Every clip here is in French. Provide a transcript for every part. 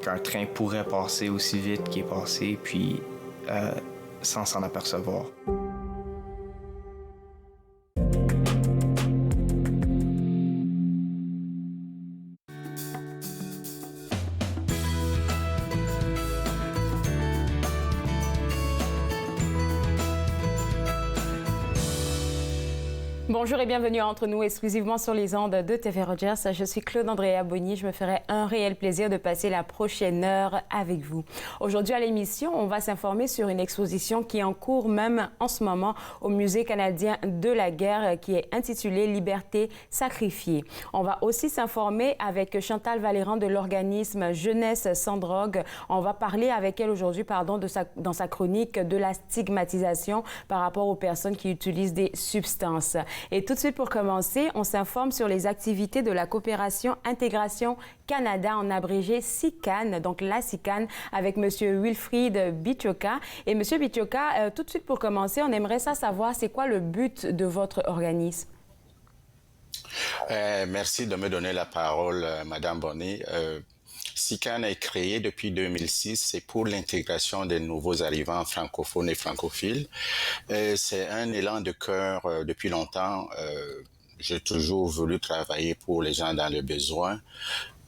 Qu'un train pourrait passer aussi vite qu'il est passé, puis sans s'en apercevoir. Bonjour et bienvenue Entre nous, exclusivement sur les ondes de TV Rogers. Je suis Claude Andrea Bonny. Je me ferai un réel plaisir de passer la prochaine heure avec vous. Aujourd'hui à l'émission, on va s'informer sur une exposition qui est en cours même en ce moment au Musée canadien de la guerre qui est intitulée Liberté sacrifiée. On va aussi s'informer avec Chantal Valéran de l'organisme Jeunesse sans drogue. On va parler avec elle aujourd'hui, dans sa chronique de la stigmatisation par rapport aux personnes qui utilisent des substances. Et tout de suite, pour commencer, on s'informe sur les activités de la coopération Intégration Canada, en abrégé SICAN, donc la SICAN, avec M. Wilfried Bitioka. Et M. Bitioka, tout de suite pour commencer, on aimerait savoir c'est quoi le but de votre organisme? Merci de me donner la parole, Madame Bonny. SICAN est créé depuis 2006, c'est pour l'intégration des nouveaux arrivants francophones et francophiles. C'est un élan de cœur depuis longtemps. J'ai toujours voulu travailler pour les gens dans le besoin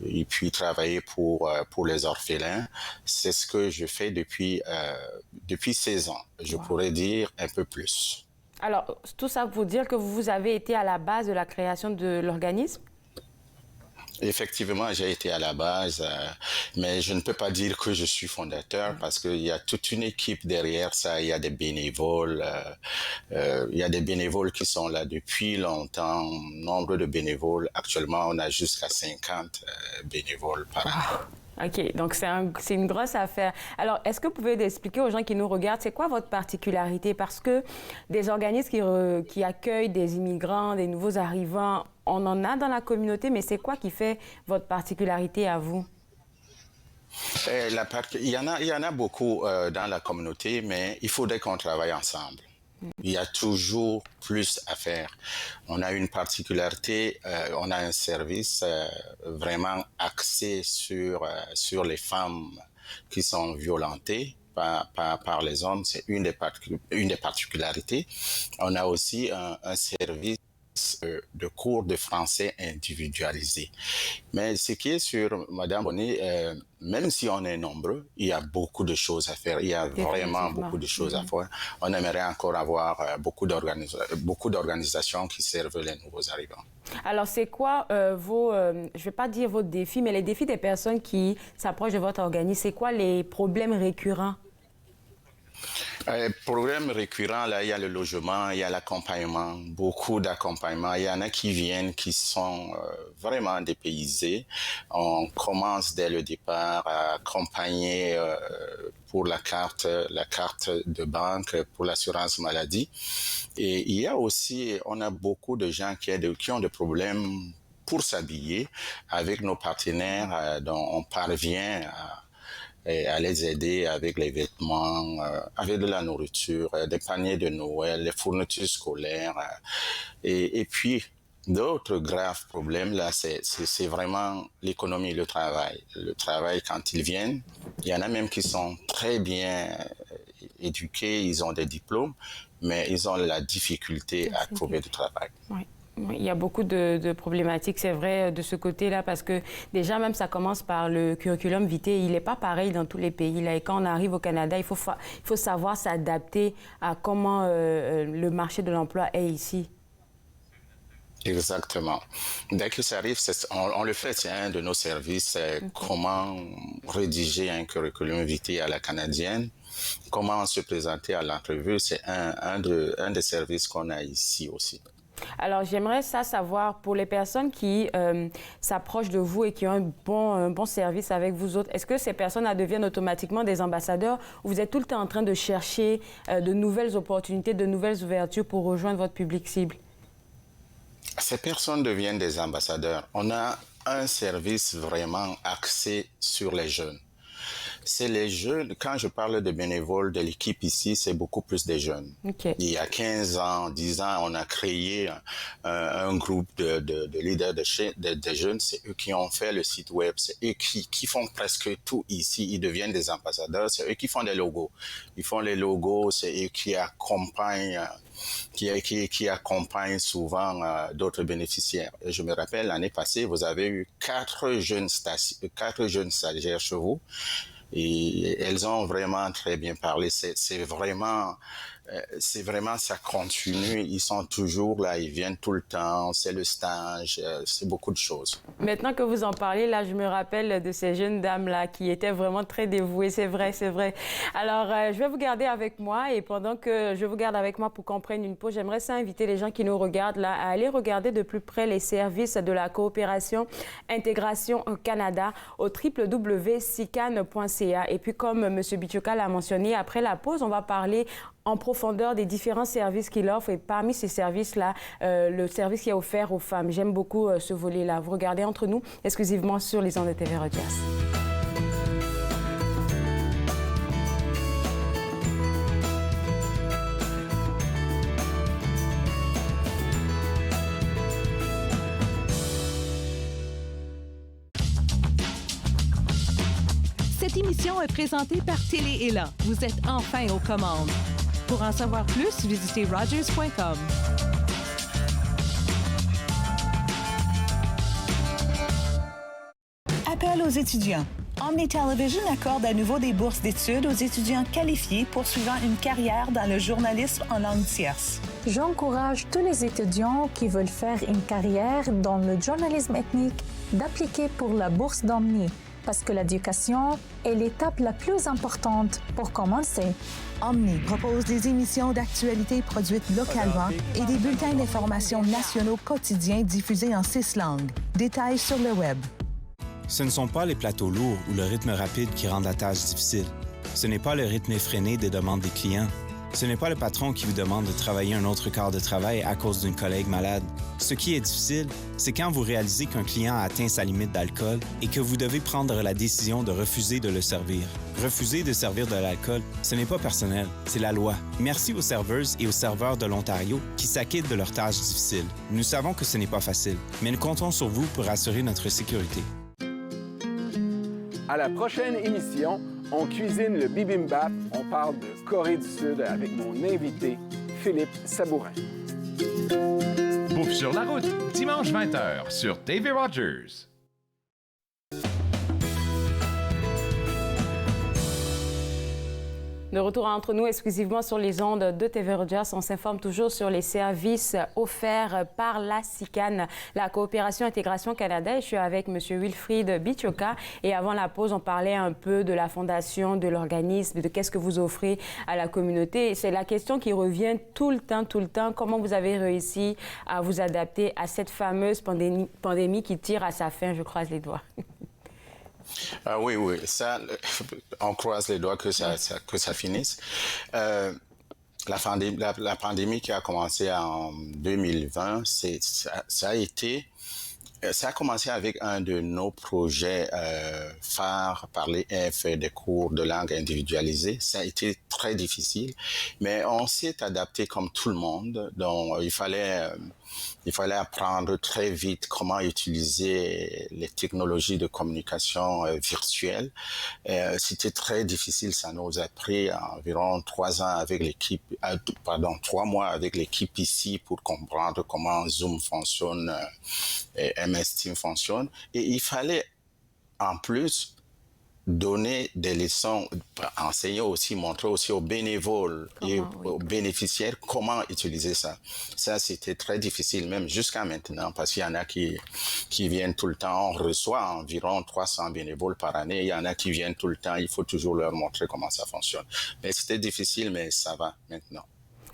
et puis travailler pour les orphelins. C'est ce que je fais depuis 16 ans. Je pourrais dire un peu plus. Alors, tout ça pour dire que vous avez été à la base de la création de l'organisme? Effectivement, j'ai été à la base, mais je ne peux pas dire que je suis fondateur parce qu'il y a toute une équipe derrière ça. Il y a des bénévoles, qui sont là depuis longtemps. Nombre de bénévoles. Actuellement, on a jusqu'à 50 bénévoles par an. OK, donc c'est une grosse affaire. Alors, est-ce que vous pouvez expliquer aux gens qui nous regardent, c'est quoi votre particularité? Parce que des organismes qui accueillent des immigrants, des nouveaux arrivants, on en a dans la communauté, mais c'est quoi qui fait votre particularité à vous? Il y en a beaucoup dans la communauté, mais il faudrait qu'on travaille ensemble. Il y a toujours plus à faire. On a une particularité, on a un service vraiment axé sur les femmes qui sont violentées par les hommes. C'est une des particularités. On a aussi un service de cours de français individualisé. Mais ce qui est sûr, Madame Bonny, même si on est nombreux, il y a beaucoup de choses à faire. Il y a vraiment beaucoup de choses à faire. On aimerait encore avoir beaucoup d'organisations qui servent les nouveaux arrivants. Alors, c'est quoi je ne vais pas dire vos défis, mais les défis des personnes qui s'approchent de votre organisme, c'est quoi les problèmes récurrents? Problème récurrent, là, il y a le logement, il y a l'accompagnement, beaucoup d'accompagnement. Il y en a qui viennent, qui sont vraiment dépaysés. On commence dès le départ à accompagner pour la carte de banque, pour l'assurance maladie. Et il y a aussi, on a beaucoup de gens qui ont des problèmes pour s'habiller. Avec nos partenaires, dont on parvient à les aider avec les vêtements, avec de la nourriture, des paniers de Noël, les fournitures scolaires. Et puis, d'autres graves problèmes, là, c'est vraiment l'économie, le travail. Le travail, quand ils viennent, il y en a même qui sont très bien éduqués, ils ont des diplômes, mais ils ont la difficulté à trouver du travail. Oui. Il y a beaucoup de problématiques, c'est vrai, de ce côté-là, parce que déjà, même ça commence par le curriculum vitae. Il n'est pas pareil dans tous les pays. Là. Et quand on arrive au Canada, il faut savoir s'adapter à comment le marché de l'emploi est ici. Exactement. Dès que ça arrive, on le fait, c'est un de nos services, comment rédiger un curriculum vitae à la canadienne, comment se présenter à l'entrevue, c'est un des services qu'on a ici aussi. Alors, j'aimerais savoir, pour les personnes qui s'approchent de vous et qui ont un bon service avec vous autres, est-ce que ces personnes deviennent automatiquement des ambassadeurs ou vous êtes tout le temps en train de chercher de nouvelles opportunités, de nouvelles ouvertures pour rejoindre votre public cible? Ces personnes deviennent des ambassadeurs. On a un service vraiment axé sur les jeunes. C'est les jeunes. Quand je parle de bénévoles de l'équipe ici, c'est beaucoup plus des jeunes. Okay. Il y a 15 ans, 10 ans, on a créé un groupe de leaders de jeunes. C'est eux qui ont fait le site web. C'est eux qui font presque tout ici. Ils deviennent des ambassadeurs. C'est eux qui font des logos. Ils font les logos. C'est eux qui accompagnent qui accompagne souvent d'autres bénéficiaires. Et je me rappelle, l'année passée, vous avez eu 4 jeunes stagiaires chez vous et elles ont vraiment très bien parlé. C'est vraiment, ça continue. Ils sont toujours là, ils viennent tout le temps. C'est le stage, c'est beaucoup de choses. Maintenant que vous en parlez, là, je me rappelle de ces jeunes dames-là qui étaient vraiment très dévouées. C'est vrai, c'est vrai. Alors, je vais vous garder avec moi et pendant que je vous garde avec moi pour qu'on prenne une pause, j'aimerais ça inviter les gens qui nous regardent là à aller regarder de plus près les services de la coopération Intégration Canada au www.sican.ca. Et puis, comme M. Bichoka l'a mentionné, après la pause, on va parler en profondeur des différents services qu'il offre et parmi ces services-là, le service qui est offert aux femmes. J'aime beaucoup ce volet-là. Vous regardez Entre nous exclusivement sur les ondes de TV Rogers. Cette émission est présentée par Télé Élan. Vous êtes enfin aux commandes. Pour en savoir plus, visitez Rogers.com. Appel aux étudiants. Omni Television accorde à nouveau des bourses d'études aux étudiants qualifiés poursuivant une carrière dans le journalisme en langue tierce. J'encourage tous les étudiants qui veulent faire une carrière dans le journalisme ethnique d'appliquer pour la bourse d'Omni, parce que l'éducation est l'étape la plus importante pour commencer. Omni propose des émissions d'actualité produites localement et des bulletins d'information nationaux quotidiens diffusés en 6 langues. Détails sur le web. Ce ne sont pas les plateaux lourds ou le rythme rapide qui rendent la tâche difficile. Ce n'est pas le rythme effréné des demandes des clients. Ce n'est pas le patron qui vous demande de travailler un autre quart de travail à cause d'une collègue malade. Ce qui est difficile, c'est quand vous réalisez qu'un client a atteint sa limite d'alcool et que vous devez prendre la décision de refuser de le servir. Refuser de servir de l'alcool, ce n'est pas personnel, c'est la loi. Merci aux serveuses et aux serveurs de l'Ontario qui s'acquittent de leurs tâches difficiles. Nous savons que ce n'est pas facile, mais nous comptons sur vous pour assurer notre sécurité. À la prochaine émission, on cuisine le bibimbap. On parle de Corée du Sud avec mon invité, Philippe Sabourin. Bouffe sur la route, dimanche 20h sur TV Rogers. De retour Entre nous exclusivement sur les ondes de TV Rogers, on s'informe toujours sur les services offerts par la SICAN, la Coopération Intégration Canada. Et je suis avec M. Wilfried Bichoka. Et avant la pause, on parlait un peu de la fondation, de l'organisme, de qu'est-ce que vous offrez à la communauté. C'est la question qui revient tout le temps. Comment vous avez réussi à vous adapter à cette fameuse pandémie qui tire à sa fin? Je croise les doigts. Oui, ça, on croise les doigts que ça finisse. La pandémie qui a commencé en 2020, ça a commencé avec un de nos projets phares, parler F, des cours de langue individualisés. Ça a été très difficile, mais on s'est adapté comme tout le monde. Donc, il fallait apprendre très vite comment utiliser les technologies de communication virtuelle. C'était très difficile. Ça nous a pris environ 3 mois avec l'équipe ici pour comprendre comment Zoom fonctionne et MS Team fonctionne. Et il fallait en plus donner des leçons, enseigner aussi, montrer aussi aux bénévoles aux bénéficiaires comment utiliser ça. Ça, c'était très difficile, même jusqu'à maintenant, parce qu'il y en a qui viennent tout le temps. On reçoit environ 300 bénévoles par année. Il y en a qui viennent tout le temps. Il faut toujours leur montrer comment ça fonctionne. Mais c'était difficile, mais ça va maintenant.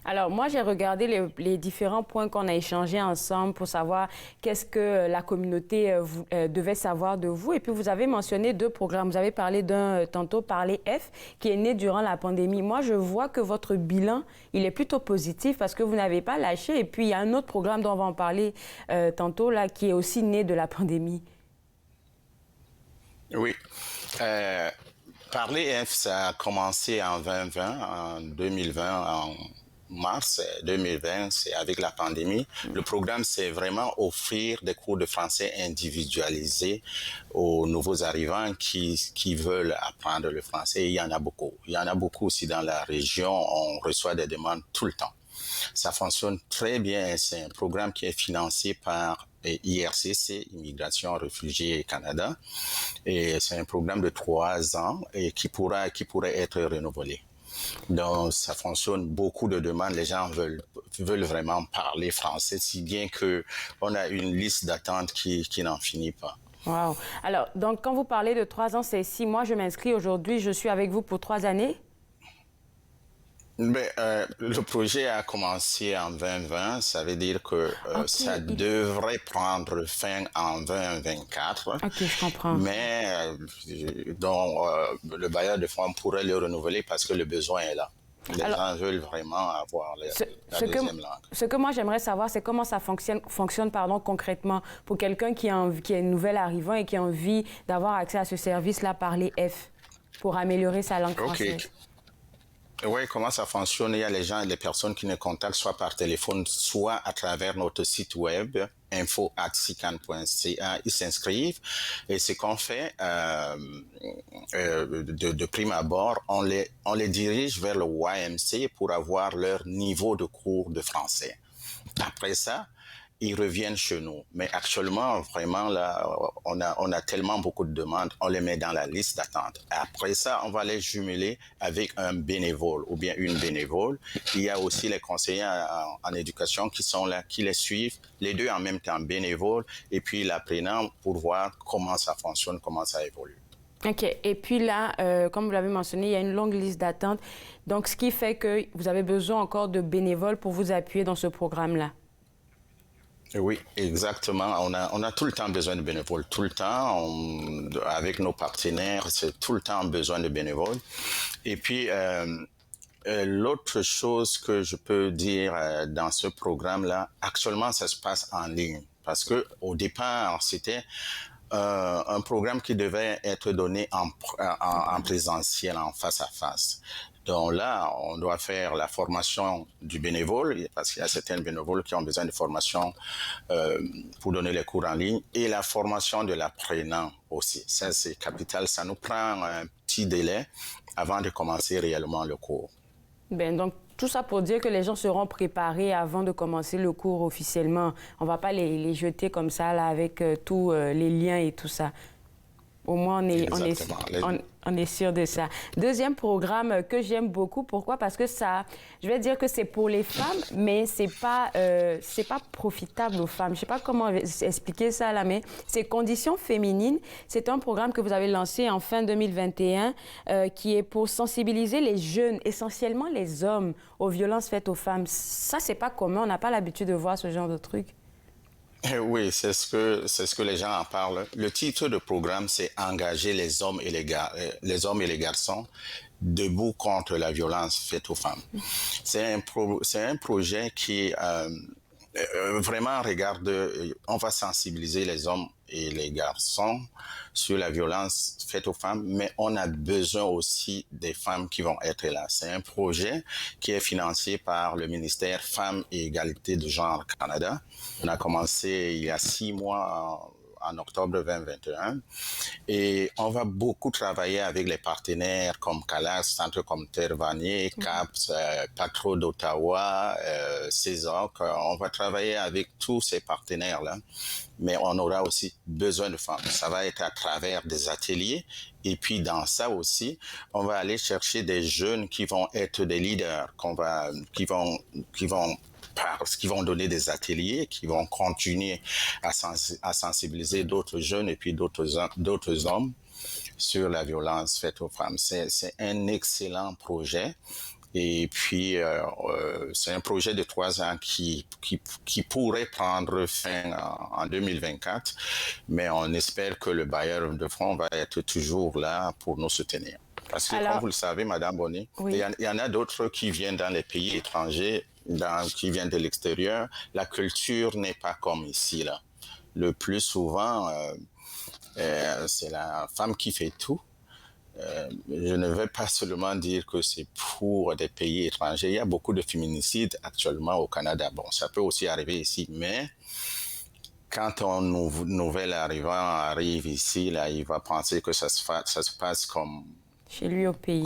Alors, moi, j'ai regardé les différents points qu'on a échangés ensemble pour savoir qu'est-ce que la communauté devait savoir de vous. Et puis, vous avez mentionné 2 programmes. Vous avez parlé d'un, tantôt, Parler F, qui est né durant la pandémie. Moi, je vois que votre bilan, il est plutôt positif parce que vous n'avez pas lâché. Et puis, il y a un autre programme dont on va en parler tantôt, là, qui est aussi né de la pandémie. Oui. Parler F, ça a commencé en 2020, en mars 2020, c'est avec la pandémie. Le programme, c'est vraiment offrir des cours de français individualisés aux nouveaux arrivants qui veulent apprendre le français. Et il y en a beaucoup. Il y en a beaucoup aussi dans la région. On reçoit des demandes tout le temps. Ça fonctionne très bien. C'est un programme qui est financé par IRCC, Immigration, Réfugiés et Canada. Et c'est un programme de 3 ans et qui pourrait être renouvelé. Donc, ça fonctionne, beaucoup de demandes. Les gens veulent vraiment parler français, si bien qu'on a une liste d'attente qui n'en finit pas. Wow. Alors, donc, quand vous parlez de 3 ans, c'est 6 mois, je m'inscris aujourd'hui, je suis avec vous pour 3 années? Mais, le projet a commencé en 2020, ça veut dire que ça devrait prendre fin en 2024. OK, je comprends. Mais le bailleur de fonds pourrait le renouveler parce que le besoin est là. Les gens veulent vraiment avoir la deuxième langue. Ce que moi j'aimerais savoir, c'est comment ça fonctionne concrètement pour quelqu'un qui est nouvel arrivant et qui a envie d'avoir accès à ce service-là, parler F, pour améliorer sa langue française. Oui, comment ça fonctionne? Il y a les personnes qui nous contactent soit par téléphone, soit à travers notre site web info@sican.ca. Ils s'inscrivent et ce qu'on fait de prime abord, on les dirige vers le YMC pour avoir leur niveau de cours de français. Après ça, ils reviennent chez nous. Mais actuellement, vraiment, là, on a tellement beaucoup de demandes, on les met dans la liste d'attente. Après ça, on va les jumeler avec un bénévole ou bien une bénévole. Il y a aussi les conseillers en éducation qui sont là, qui les suivent, les deux en même temps, bénévoles, et puis l'apprenant pour voir comment ça fonctionne, comment ça évolue. OK. Et puis là, comme vous l'avez mentionné, il y a une longue liste d'attente. Donc, ce qui fait que vous avez besoin encore de bénévoles pour vous appuyer dans ce programme-là. Oui, exactement. On a tout le temps besoin de bénévoles. Tout le temps, avec nos partenaires, c'est tout le temps besoin de bénévoles. Et puis, l'autre chose que je peux dire dans ce programme-là, actuellement, ça se passe en ligne. Parce que au départ, c'était un programme qui devait être donné en présentiel, en face à face. Donc là, on doit faire la formation du bénévole, parce qu'il y a certains bénévoles qui ont besoin de formation pour donner les cours en ligne, et la formation de l'apprenant aussi. Ça, c'est capital. Ça nous prend un petit délai avant de commencer réellement le cours. Bien, donc, tout ça pour dire que les gens seront préparés avant de commencer le cours officiellement. On ne va pas les jeter comme ça, là, avec tous les liens et tout ça. Au moins, on est sûr de ça. Deuxième programme que j'aime beaucoup. Pourquoi? Parce que ça, je vais dire que c'est pour les femmes, mais c'est pas profitable aux femmes. Je sais pas comment expliquer ça là, mais c'est Conditions féminines. C'est un programme que vous avez lancé en fin 2021 qui est pour sensibiliser les jeunes, essentiellement les hommes, aux violences faites aux femmes. Ça, c'est pas commun. On n'a pas l'habitude de voir ce genre de trucs. Oui, c'est ce que les gens en parlent. Le titre du programme, c'est Engager les hommes et les garçons debout contre la violence faite aux femmes. C'est un projet qui vraiment regarde, on va sensibiliser les hommes et les garçons sur la violence faite aux femmes, mais on a besoin aussi des femmes qui vont être là. C'est un projet qui est financé par le ministère Femmes et Égalité de genre Canada. On a commencé il y a 6 mois en octobre 2021 et on va beaucoup travailler avec les partenaires comme CALAS, Centre communautaire Vanier, CAPS, Patro d'Ottawa, CESOC. On va travailler avec tous ces partenaires-là, mais on aura aussi besoin de femmes. Ça va être à travers des ateliers et puis dans ça aussi, on va aller chercher des jeunes qui vont être des leaders, qui vont donner des ateliers, qui vont continuer à sensibiliser d'autres jeunes et puis d'autres hommes sur la violence faite aux femmes. C'est un excellent projet. Et puis, c'est un projet de 3 ans qui pourrait prendre fin en 2024, mais on espère que le bailleur de fonds va être toujours là pour nous soutenir. Parce que, comme vous le savez, Madame Bonny, oui, il y en a d'autres qui viennent dans les pays étrangers, qui viennent de l'extérieur. La culture n'est pas comme ici, là. Le plus souvent, c'est la femme qui fait tout. je ne vais pas seulement dire que c'est pour des pays étrangers. Il y a beaucoup de féminicides actuellement au Canada. Bon, ça peut aussi arriver ici, mais quand un nouvel arrivant arrive ici, là, il va penser que ça se passe comme... Chez lui au pays.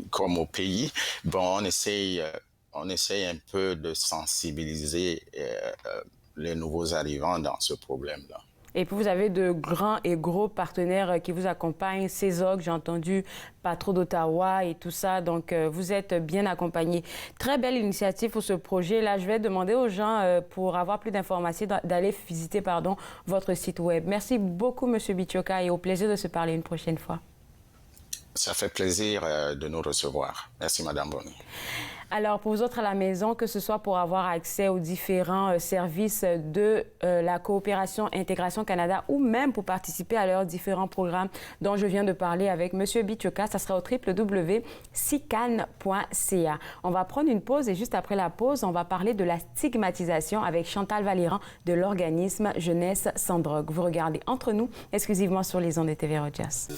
Comme au pays. Bon, on essaye un peu de sensibiliser les nouveaux arrivants dans ce problème-là. Et puis, vous avez de grands et gros partenaires qui vous accompagnent. CESOC, j'ai entendu, Patro d'Ottawa et tout ça. Donc, vous êtes bien accompagnés. Très belle initiative pour ce projet. Là, je vais demander aux gens, pour avoir plus d'informations, d'aller visiter votre site web. Merci beaucoup, M. Bichoka, et au plaisir de se parler une prochaine fois. Ça fait plaisir de nous recevoir. Merci, Mme Bonny. Alors, pour vous autres à la maison, que ce soit pour avoir accès aux différents services de la coopération Intégration Canada ou même pour participer à leurs différents programmes dont je viens de parler avec M. Bichoka, ça sera au www.sican.ca. On va prendre une pause et juste après la pause, on va parler de la stigmatisation avec Chantal Valéran de l'organisme Jeunesse sans drogue. Vous regardez Entre nous, exclusivement sur les ondes de TV Rogers.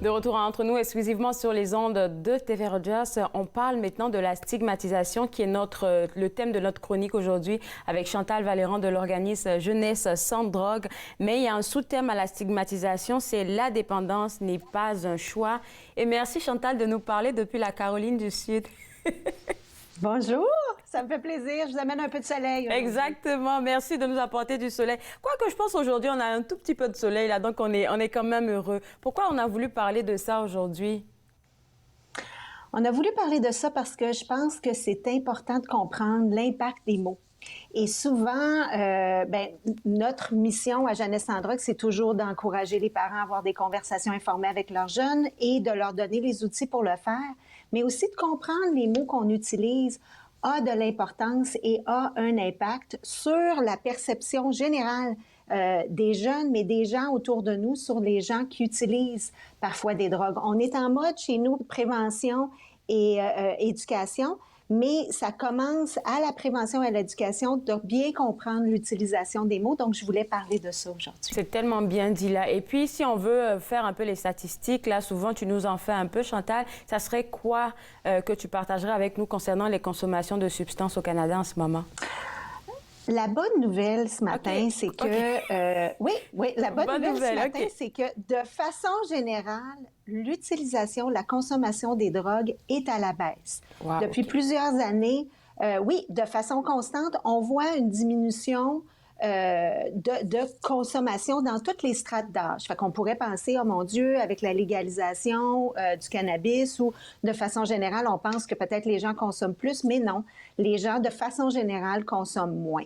De retour entre nous exclusivement sur les ondes de TV Rogers, on parle maintenant de la stigmatisation qui est le thème de notre chronique aujourd'hui avec Chantal Valéran de l'organisme Jeunesse sans drogue. Mais il y a un sous-thème à la stigmatisation, c'est la dépendance n'est pas un choix. Et merci Chantal de nous parler depuis la Caroline du Sud. Bonjour, ça me fait plaisir. Je vous amène un peu de soleil. Exactement, merci de nous apporter du soleil. Quoique je pense aujourd'hui, on a un tout petit peu de soleil là, donc on est quand même heureux. Pourquoi on a voulu parler de ça aujourd'hui? On a voulu parler de ça parce que je pense que c'est important de comprendre l'impact des mots. Et souvent, notre mission à Jeunesse sans drogue, c'est toujours d'encourager les parents à avoir des conversations informées avec leurs jeunes et de leur donner les outils pour le faire, mais aussi de comprendre les mots qu'on utilise a de l'importance et a un impact sur la perception générale des jeunes, mais des gens autour de nous, sur les gens qui utilisent parfois des drogues. On est en mode chez nous de prévention et éducation, mais ça commence à la prévention et à l'éducation de bien comprendre l'utilisation des mots. Donc, je voulais parler de ça aujourd'hui. C'est tellement bien dit là. Et puis, si on veut faire un peu les statistiques, là, souvent, tu nous en fais un peu, Chantal. Ça serait quoi que tu partagerais avec nous concernant les consommations de substances au Canada en ce moment? La bonne nouvelle ce matin, c'est que... la bonne nouvelle ce matin, c'est que de façon générale, l'utilisation, la consommation des drogues est à la baisse. Wow, depuis plusieurs années, de façon constante, on voit une diminution de consommation dans toutes les strates d'âge. Fait qu'on pourrait penser, oh mon Dieu, avec la légalisation du cannabis ou de façon générale, on pense que peut-être les gens consomment plus, mais non, les gens de façon générale consomment moins.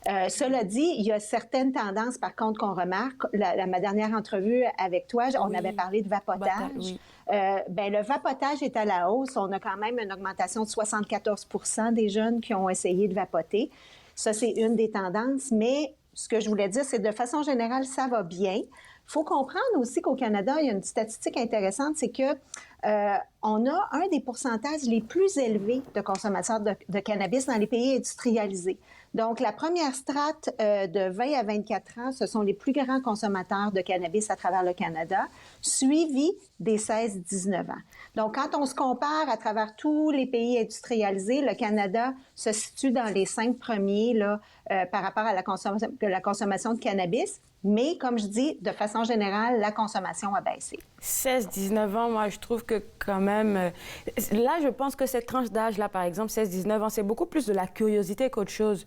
Cela dit, il y a certaines tendances, par contre, qu'on remarque. Ma dernière entrevue avec toi, on avait parlé de vapotage. Oui. Le vapotage est à la hausse. On a quand même une augmentation de 74 % des jeunes qui ont essayé de vapoter. Ça, c'est une des tendances. Mais ce que je voulais dire, c'est de façon générale, ça va bien. Il faut comprendre aussi qu'au Canada, il y a une statistique intéressante, c'est que on a un des pourcentages les plus élevés de consommateurs de cannabis dans les pays industrialisés. Donc, la première strate de 20 à 24 ans, ce sont les plus grands consommateurs de cannabis à travers le Canada, suivis des 16-19 ans. Donc, quand on se compare à travers tous les pays industrialisés, le Canada se situe dans les 5 premiers là, par rapport à la consommation de cannabis. Mais, comme je dis, de façon générale, la consommation a baissé. 16-19 ans, moi, je trouve que quand même... Là, je pense que cette tranche d'âge-là, par exemple, 16-19 ans, c'est beaucoup plus de la curiosité qu'autre chose.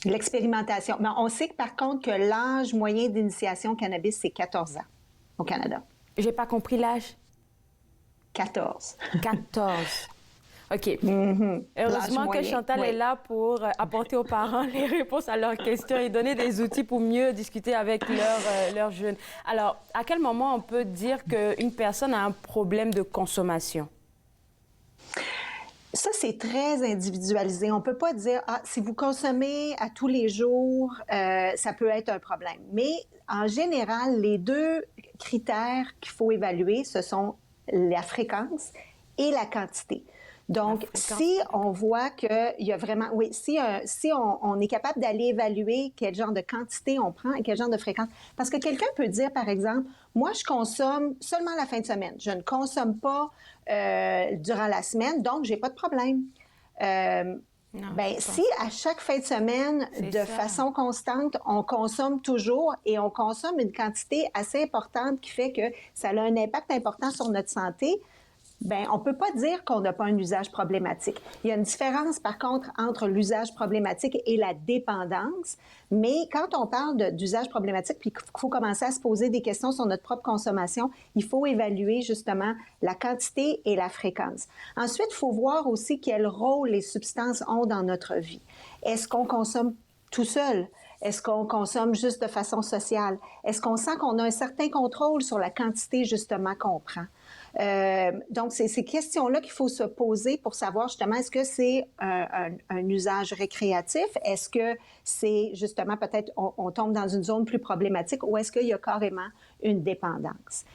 L'expérimentation. Mais on sait que, par contre, que l'âge moyen d'initiation au cannabis, c'est 14 ans au Canada. J'ai pas compris l'âge. 14. 14. OK. Heureusement que Chantal est là pour apporter aux parents les réponses à leurs questions et donner des outils pour mieux discuter avec leurs jeunes. Alors, à quel moment on peut dire qu'une personne a un problème de consommation? Ça, c'est très individualisé. On ne peut pas dire, si vous consommez à tous les jours, ça peut être un problème. Mais en général, les deux critères qu'il faut évaluer, ce sont la fréquence et la quantité. Donc, si on voit qu'il y a vraiment... Oui, si on est capable d'aller évaluer quel genre de quantité on prend et quel genre de fréquence. Parce que quelqu'un peut dire, par exemple, moi, je consomme seulement la fin de semaine. Je ne consomme pas durant la semaine, donc j'ai pas de problème. Si à chaque fin de semaine, façon constante, on consomme toujours et on consomme une quantité assez importante qui fait que ça a un impact important sur notre santé, on ne peut pas dire qu'on n'a pas un usage problématique. Il y a une différence, par contre, entre l'usage problématique et la dépendance. Mais quand on parle d'usage problématique, puis qu'il faut commencer à se poser des questions sur notre propre consommation, il faut évaluer justement la quantité et la fréquence. Ensuite, il faut voir aussi quel rôle les substances ont dans notre vie. Est-ce qu'on consomme tout seul? Est-ce qu'on consomme juste de façon sociale? Est-ce qu'on sent qu'on a un certain contrôle sur la quantité, justement, qu'on prend? Donc, c'est ces questions-là qu'il faut se poser pour savoir justement, est-ce que c'est un usage récréatif? Est-ce que c'est justement peut-être on tombe dans une zone plus problématique ou est-ce qu'il y a carrément une dépendance?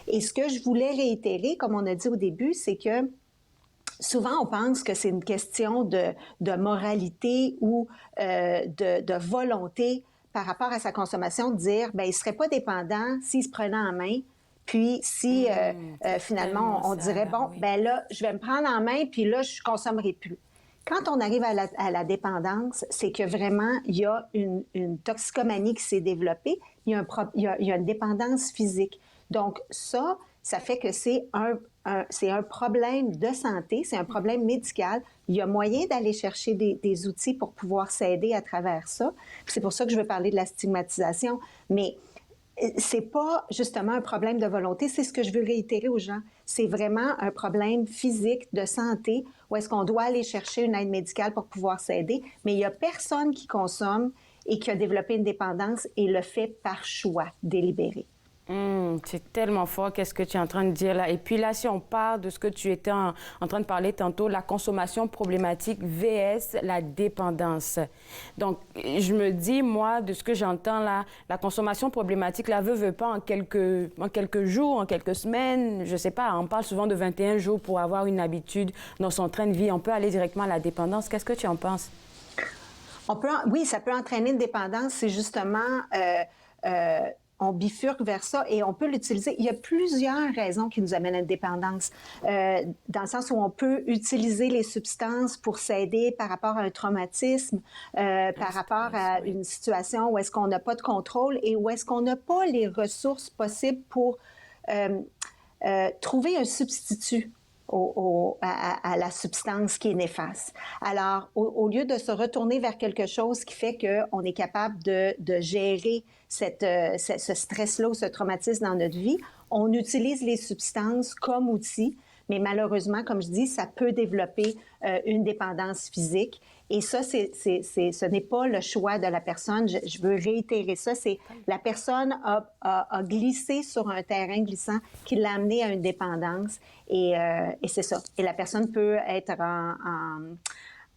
Et ce que je voulais réitérer, comme on a dit au début, c'est que souvent, on pense que c'est une question de moralité ou de volonté par rapport à sa consommation, de dire, il ne serait pas dépendant s'il se prenait en main. Puis, si finalement, on dirait, là, je vais me prendre en main, puis là, je ne consommerai plus. Quand on arrive à la dépendance, c'est que vraiment, il y a une toxicomanie qui s'est développée, il y a une dépendance physique. Donc, ça fait que c'est un problème de santé, c'est un problème médical. Il y a moyen d'aller chercher des outils pour pouvoir s'aider à travers ça. C'est pour ça que je veux parler de la stigmatisation. Mais c'est pas justement un problème de volonté, c'est ce que je veux réitérer aux gens. C'est vraiment un problème physique de santé où est-ce qu'on doit aller chercher une aide médicale pour pouvoir s'aider. Mais il y a personne qui consomme et qui a développé une dépendance et le fait par choix délibéré. C'est tellement fort, qu'est-ce que tu es en train de dire là. Et puis là, si on parle de ce que tu étais en train de parler tantôt, la consommation problématique vs la dépendance. Donc, je me dis, moi, de ce que j'entends là, la consommation problématique, là, veut pas en quelques jours, en quelques semaines, je sais pas, on parle souvent de 21 jours pour avoir une habitude dans son train de vie. On peut aller directement à la dépendance. Qu'est-ce que tu en penses? Oui, ça peut entraîner une dépendance. C'est justement... on bifurque vers ça et on peut l'utiliser. Il y a plusieurs raisons qui nous amènent à une dépendance, dans le sens où on peut utiliser les substances pour s'aider par rapport à un traumatisme, par rapport à une situation où est-ce qu'on n'a pas de contrôle et où est-ce qu'on n'a pas les ressources possibles pour trouver un substitut à la substance qui est néfaste. Alors, au lieu de se retourner vers quelque chose qui fait qu'on est capable de gérer ce stress-là ou ce traumatisme dans notre vie, on utilise les substances comme outils, mais malheureusement, comme je dis, ça peut développer une dépendance physique Et ça, ce n'est pas le choix de la personne. Je veux réitérer ça. C'est la personne a glissé sur un terrain glissant qui l'a amené à une dépendance. Et c'est ça. Et la personne peut être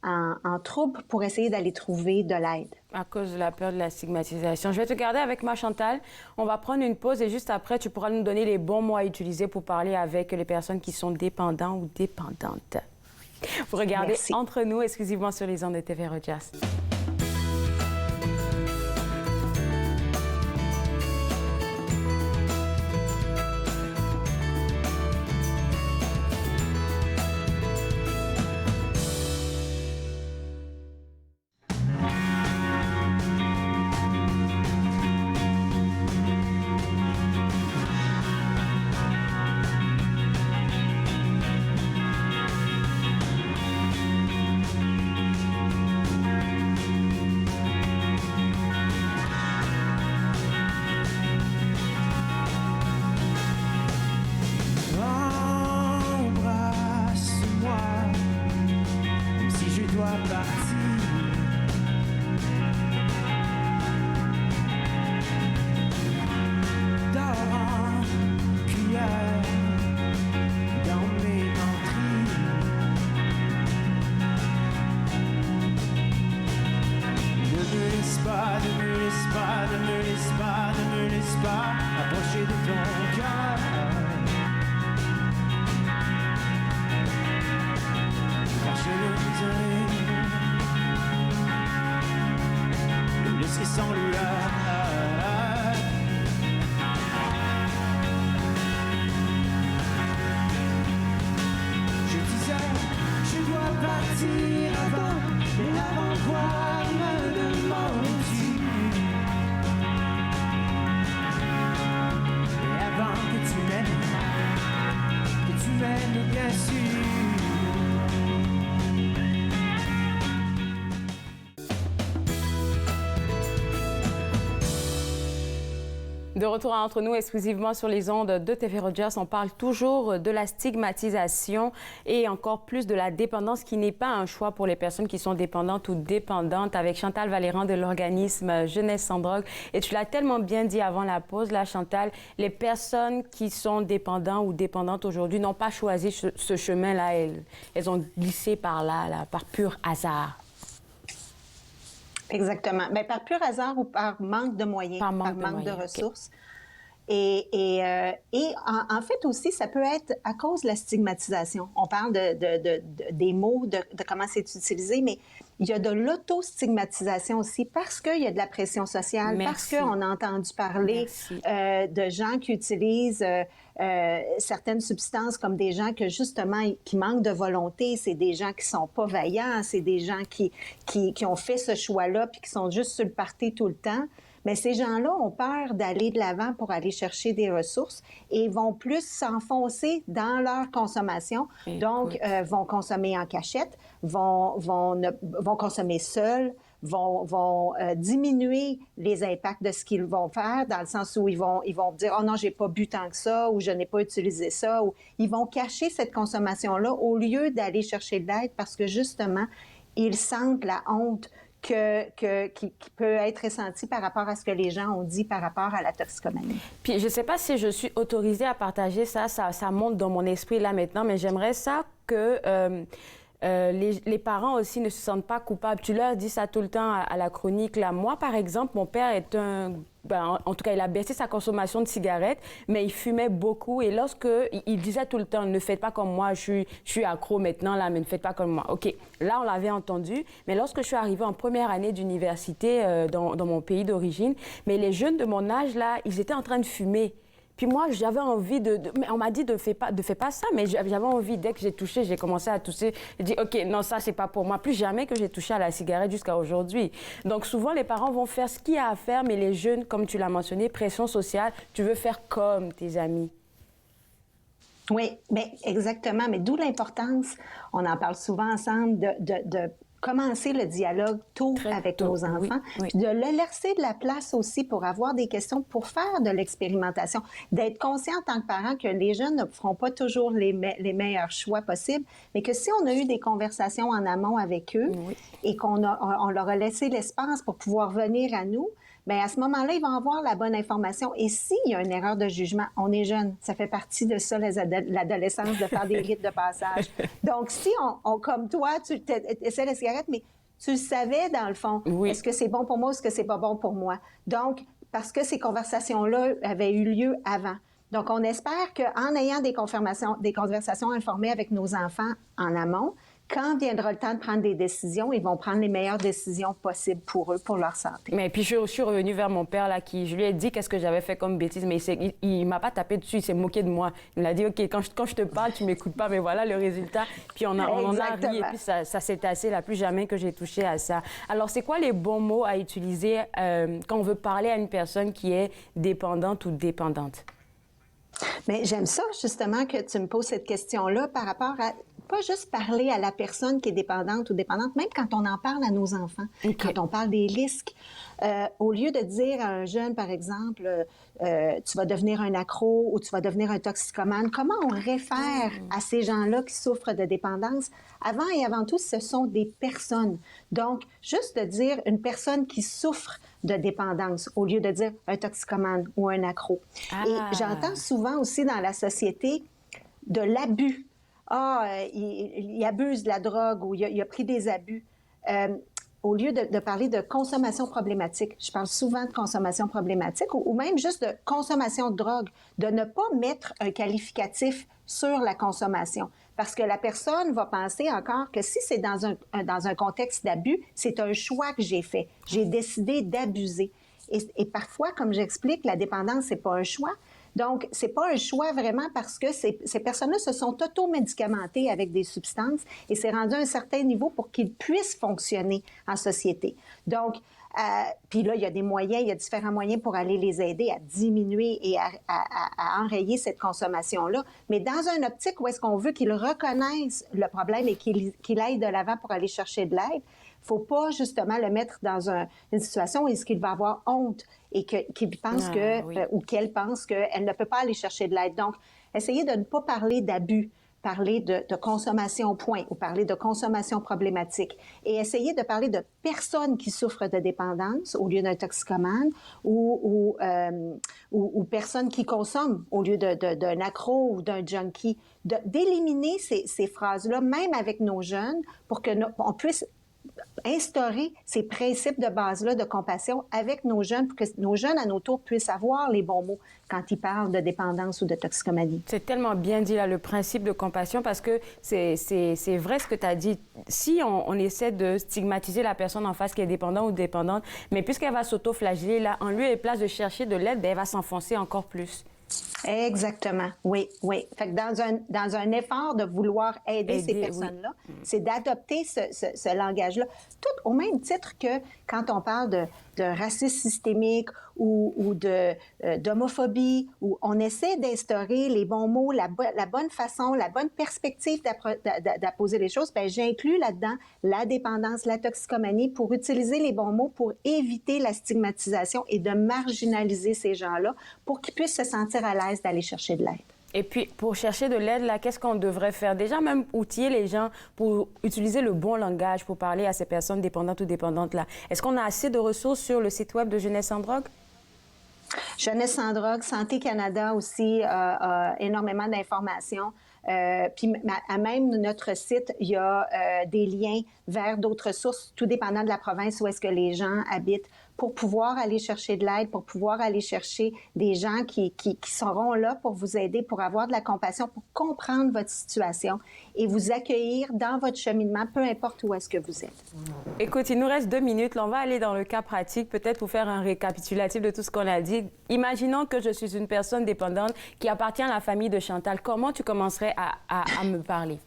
en trouble pour essayer d'aller trouver de l'aide. À cause de la peur de la stigmatisation. Je vais te garder avec moi, Chantal. On va prendre une pause et juste après, tu pourras nous donner les bons mots à utiliser pour parler avec les personnes qui sont dépendants ou dépendantes. Vous regardez Merci. Entre nous, exclusivement sur les ondes de TV Rogers. De retour à Entre nous, exclusivement sur les ondes de TV Rogers, on parle toujours de la stigmatisation et encore plus de la dépendance qui n'est pas un choix pour les personnes qui sont dépendantes ou dépendantes, avec Chantal Valérand de l'organisme Jeunesse sans drogue. Et tu l'as tellement bien dit avant la pause, là, Chantal, les personnes qui sont dépendantes ou dépendantes aujourd'hui n'ont pas choisi ce chemin-là. Elles ont glissé par là, par pur hasard. Exactement. Mais par pur hasard ou par manque de moyens, par manque de ressources. Okay. Et en fait aussi, ça peut être à cause de la stigmatisation. On parle des mots, de comment c'est utilisé, mais il y a de l'autostigmatisation aussi parce qu'il y a de la pression sociale, parce qu'on a entendu parler de gens qui utilisent certaines substances comme des gens que justement qui manquent de volonté, c'est des gens qui sont pas vaillants, c'est des gens qui ont fait ce choix-là puis qui sont juste sur le party tout le temps. Mais ces gens-là ont peur d'aller de l'avant pour aller chercher des ressources et vont plus s'enfoncer dans leur consommation. Donc, vont consommer en cachette, vont consommer seuls, vont diminuer les impacts de ce qu'ils vont faire, dans le sens où ils vont dire « Oh non, j'ai pas bu tant que ça » ou « Je n'ai pas utilisé ça » ou ils vont cacher cette consommation-là au lieu d'aller chercher de l'aide parce que justement, ils sentent la honte qui peut être ressentie par rapport à ce que les gens ont dit par rapport à la toxicomanie. Puis je ne sais pas si je suis autorisée à partager ça monte dans mon esprit là maintenant, mais j'aimerais ça que les parents aussi ne se sentent pas coupables. Tu leur dis ça tout le temps à la chronique. Là, moi, par exemple, mon père est en tout cas, il a baissé sa consommation de cigarettes, mais il fumait beaucoup. Et il disait tout le temps, ne faites pas comme moi, je suis accro maintenant, là, mais ne faites pas comme moi. OK, là, on l'avait entendu. Mais lorsque je suis arrivée en première année d'université dans mon pays d'origine, mais les jeunes de mon âge, là, ils étaient en train de fumer. Puis moi, j'avais envie mais on m'a dit de fais pas ça, mais j'avais envie, dès que j'ai commencé à tousser, j'ai dit, OK, non, ça, c'est pas pour moi. Plus jamais que j'ai touché à la cigarette jusqu'à aujourd'hui. Donc, souvent, les parents vont faire ce qu'il y a à faire, mais les jeunes, comme tu l'as mentionné, pression sociale, tu veux faire comme tes amis. Oui, mais exactement. Mais d'où l'importance, on en parle souvent ensemble, commencer le dialogue tôt avec nos enfants, de leur laisser de la place aussi pour avoir des questions, pour faire de l'expérimentation, d'être conscient en tant que parent que les jeunes ne feront pas toujours les meilleurs choix possibles, mais que si on a eu des conversations en amont avec eux et qu'on leur a laissé l'espace pour pouvoir venir à nous, bien, à ce moment-là, ils vont avoir la bonne information. Et s'il y a une erreur de jugement, on est jeune. Ça fait partie de ça, l'adolescence, de faire des rites de passage. Donc, si on comme toi, tu essaies la cigarette, mais tu le savais, dans le fond, est-ce que c'est bon pour moi ou est-ce que c'est pas bon pour moi? Donc, parce que ces conversations-là avaient eu lieu avant. Donc, on espère qu'en ayant des conversations informées avec nos enfants en amont, quand viendra le temps de prendre des décisions, ils vont prendre les meilleures décisions possibles pour eux, pour leur santé. Mais puis, je suis revenue vers mon père, là, je lui ai dit qu'est-ce que j'avais fait comme bêtise, mais il m'a pas tapé dessus, il s'est moqué de moi. Il m'a dit, OK, quand je te parle, tu m'écoutes pas, mais voilà le résultat. Puis on en a ri, et puis ça s'est tassé, là, plus jamais que j'ai touché à ça. Alors, c'est quoi les bons mots à utiliser quand on veut parler à une personne qui est dépendante ou dépendante? Mais j'aime ça, justement, que tu me poses cette question-là par rapport à pas juste parler à la personne qui est dépendante ou dépendante, même quand on en parle à nos enfants, quand on parle des risques. Au lieu de dire à un jeune, par exemple, tu vas devenir un accro ou tu vas devenir un toxicomane, comment on réfère à ces gens-là qui souffrent de dépendance? Avant et avant tout, ce sont des personnes. Donc, juste de dire une personne qui souffre de dépendance au lieu de dire un toxicomane ou un accro. Et j'entends souvent aussi dans la société de l'abus. Il abuse de la drogue ou il a pris des abus. Au lieu de parler de consommation problématique, je parle souvent de consommation problématique ou même juste de consommation de drogue, de ne pas mettre un qualificatif sur la consommation. Parce que la personne va penser encore que si c'est dans un contexte d'abus, c'est un choix que j'ai fait. J'ai décidé d'abuser. Et parfois, comme j'explique, la dépendance, c'est pas un choix. Donc, c'est pas un choix vraiment parce que ces personnes-là se sont auto-médicamentées avec des substances et c'est rendu à un certain niveau pour qu'ils puissent fonctionner en société. Donc, puis là, il y a des moyens, il y a différents moyens pour aller les aider à diminuer et à enrayer cette consommation-là. Mais dans une optique où est-ce qu'on veut qu'ils reconnaissent le problème et qu'ils aillent de l'avant pour aller chercher de l'aide, il ne faut pas justement le mettre dans une situation où est-ce qu'il va avoir honte et qu'il pense ou qu'elle pense qu'elle ne peut pas aller chercher de l'aide. Donc, essayez de ne pas parler d'abus, parler de consommation point ou parler de consommation problématique et essayer de parler de personnes qui souffrent de dépendance au lieu d'un toxicomane ou personnes qui consomment au lieu d'un accro ou d'un junkie. D'éliminer ces phrases-là, même avec nos jeunes, pour qu'on puisse instaurer ces principes de base-là de compassion avec nos jeunes pour que nos jeunes, à nos tours, puissent avoir les bons mots quand ils parlent de dépendance ou de toxicomanie. C'est tellement bien dit, là, le principe de compassion, parce que c'est vrai ce que tu as dit. Si on essaie de stigmatiser la personne en face qui est dépendante ou dépendante, mais puisqu'elle va s'auto-flageller, là, en lieu et place de chercher de l'aide, elle va s'enfoncer encore plus. Exactement, oui. Fait que dans un effort de vouloir aider ces personnes-là, c'est d'adopter ce langage-là. Tout au même titre que quand on parle de racisme systémique ou d'homophobie, où on essaie d'instaurer les bons mots, la bonne façon, la bonne perspective d'apposer les choses, bien, j'inclus là-dedans la dépendance, la toxicomanie, pour utiliser les bons mots, pour éviter la stigmatisation et de marginaliser ces gens-là, pour qu'ils puissent se sentir à l'aise d'aller chercher de l'aide. Et puis, pour chercher de l'aide, là, qu'est-ce qu'on devrait faire? Déjà, même outiller les gens pour utiliser le bon langage pour parler à ces personnes dépendantes ou dépendantes là. Est-ce qu'on a assez de ressources sur le site web de Jeunesse sans drogue? Jeunesse sans drogue, Santé Canada aussi a énormément d'informations. Puis à même notre site, il y a des liens vers d'autres sources, tout dépendant de la province où est-ce que les gens habitent, pour pouvoir aller chercher de l'aide, pour pouvoir aller chercher des gens qui seront là pour vous aider, pour avoir de la compassion, pour comprendre votre situation et vous accueillir dans votre cheminement, peu importe où est-ce que vous êtes. Écoute, il nous reste 2 minutes. Là, on va aller dans le cas pratique, peut-être pour faire un récapitulatif de tout ce qu'on a dit. Imaginons que je suis une personne dépendante qui appartient à la famille de Chantal. Comment tu commencerais à me parler?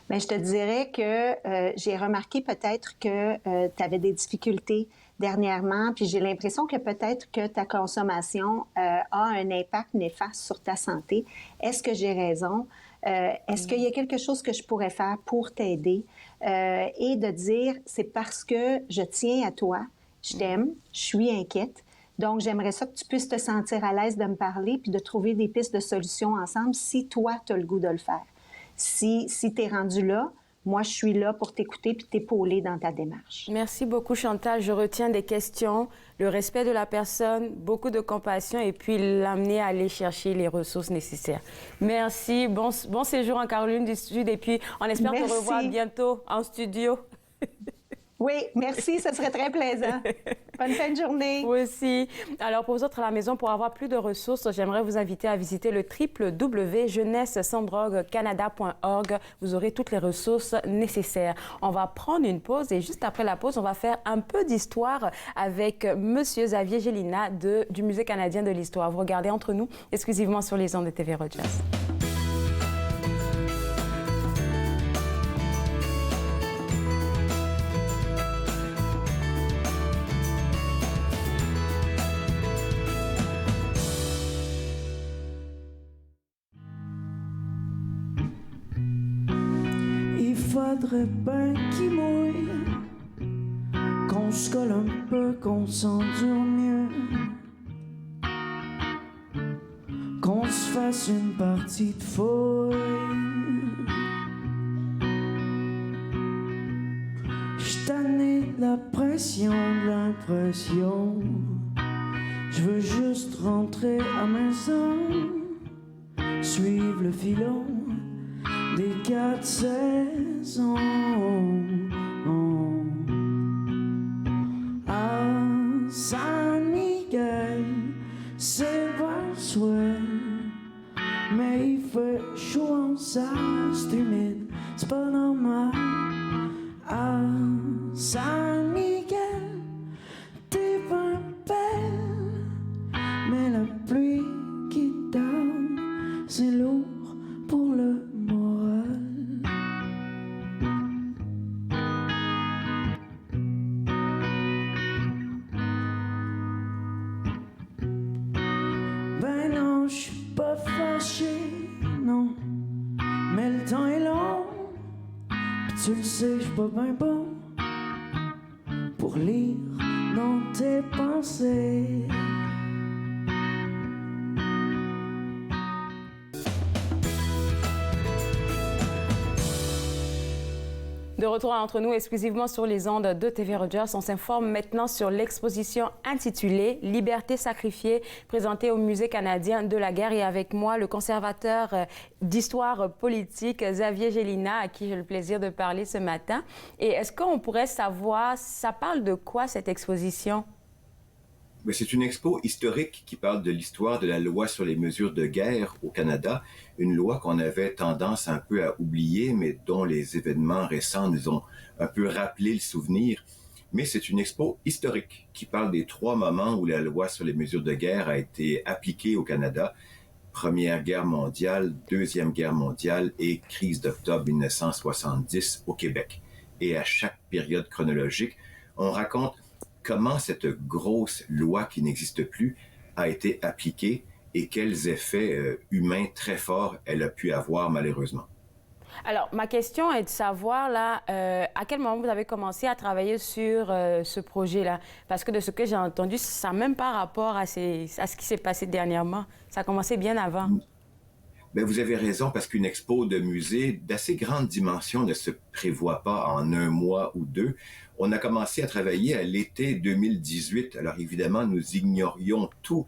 Bien, je te dirais que j'ai remarqué peut-être que tu avais des difficultés dernièrement, puis j'ai l'impression que peut-être que ta consommation a un impact néfaste sur ta santé. Est-ce que j'ai raison? Est-ce qu'il y a quelque chose que je pourrais faire pour t'aider? Et de dire, c'est parce que je tiens à toi, je t'aime, je suis inquiète. Donc, j'aimerais ça que tu puisses te sentir à l'aise de me parler puis de trouver des pistes de solutions ensemble si toi, tu as le goût de le faire. Si tu es rendu là, moi, je suis là pour t'écouter puis t'épauler dans ta démarche. Merci beaucoup, Chantal. Je retiens des questions, le respect de la personne, beaucoup de compassion et puis l'amener à aller chercher les ressources nécessaires. Merci. Bon séjour en Caroline du Sud et puis on espère te revoir bientôt en studio. Oui, merci, ce serait très plaisant. Bonne fin de journée. Vous aussi. Alors, pour vous autres à la maison, pour avoir plus de ressources, j'aimerais vous inviter à visiter le www.jeunessesandroguecanada.org. Vous aurez toutes les ressources nécessaires. On va prendre une pause et juste après la pause, on va faire un peu d'histoire avec Monsieur Xavier Gélina du Musée canadien de l'histoire. Vous regardez Entre nous, exclusivement sur les ondes de TV Rogers. Faudrait bien qu'il mouille, qu'on se colle un peu, qu'on s'endure mieux, qu'on se fasse une partie de fouille. J'suis tanné de la pression, de l'impression. J'veux juste rentrer à maison, suivre le filon des 4 saisons. À San Miguel, c'est pas souhait, mais il fait chaud en salle, c'est humide, c'est pas normal. À San Miguel, t'es pas belle, mais la pluie qui donne, c'est lourd pour le non, mais le temps est long, pis tu le sais, j'suis pas ben bon pour lire dans tes pensées. De retour Entre nous, exclusivement sur les ondes de TV Rogers, on s'informe maintenant sur l'exposition intitulée « Liberté sacrifiée » présentée au Musée canadien de la guerre. Et avec moi, le conservateur d'histoire politique, Xavier Gélina, à qui j'ai le plaisir de parler ce matin. Et est-ce qu'on pourrait savoir, ça parle de quoi cette exposition? C'est une expo historique qui parle de l'histoire de la loi sur les mesures de guerre au Canada, une loi qu'on avait tendance un peu à oublier, mais dont les événements récents nous ont un peu rappelé le souvenir. Mais c'est une expo historique qui parle des 3 moments où la loi sur les mesures de guerre a été appliquée au Canada. Première Guerre mondiale, Deuxième Guerre mondiale et crise d'octobre 1970 au Québec. Et à chaque période chronologique, on raconte comment cette grosse loi qui n'existe plus a été appliquée et quels effets humains très forts elle a pu avoir malheureusement. Alors, ma question est de savoir, là, à quel moment vous avez commencé à travailler sur ce projet-là? Parce que de ce que j'ai entendu, ça n'a même pas rapport à ce qui s'est passé dernièrement. Ça a commencé bien avant. Vous avez raison, parce qu'une expo de musée d'assez grande dimension ne se prévoit pas en 1 mois ou 2. On a commencé à travailler à l'été 2018. Alors évidemment, nous ignorions tout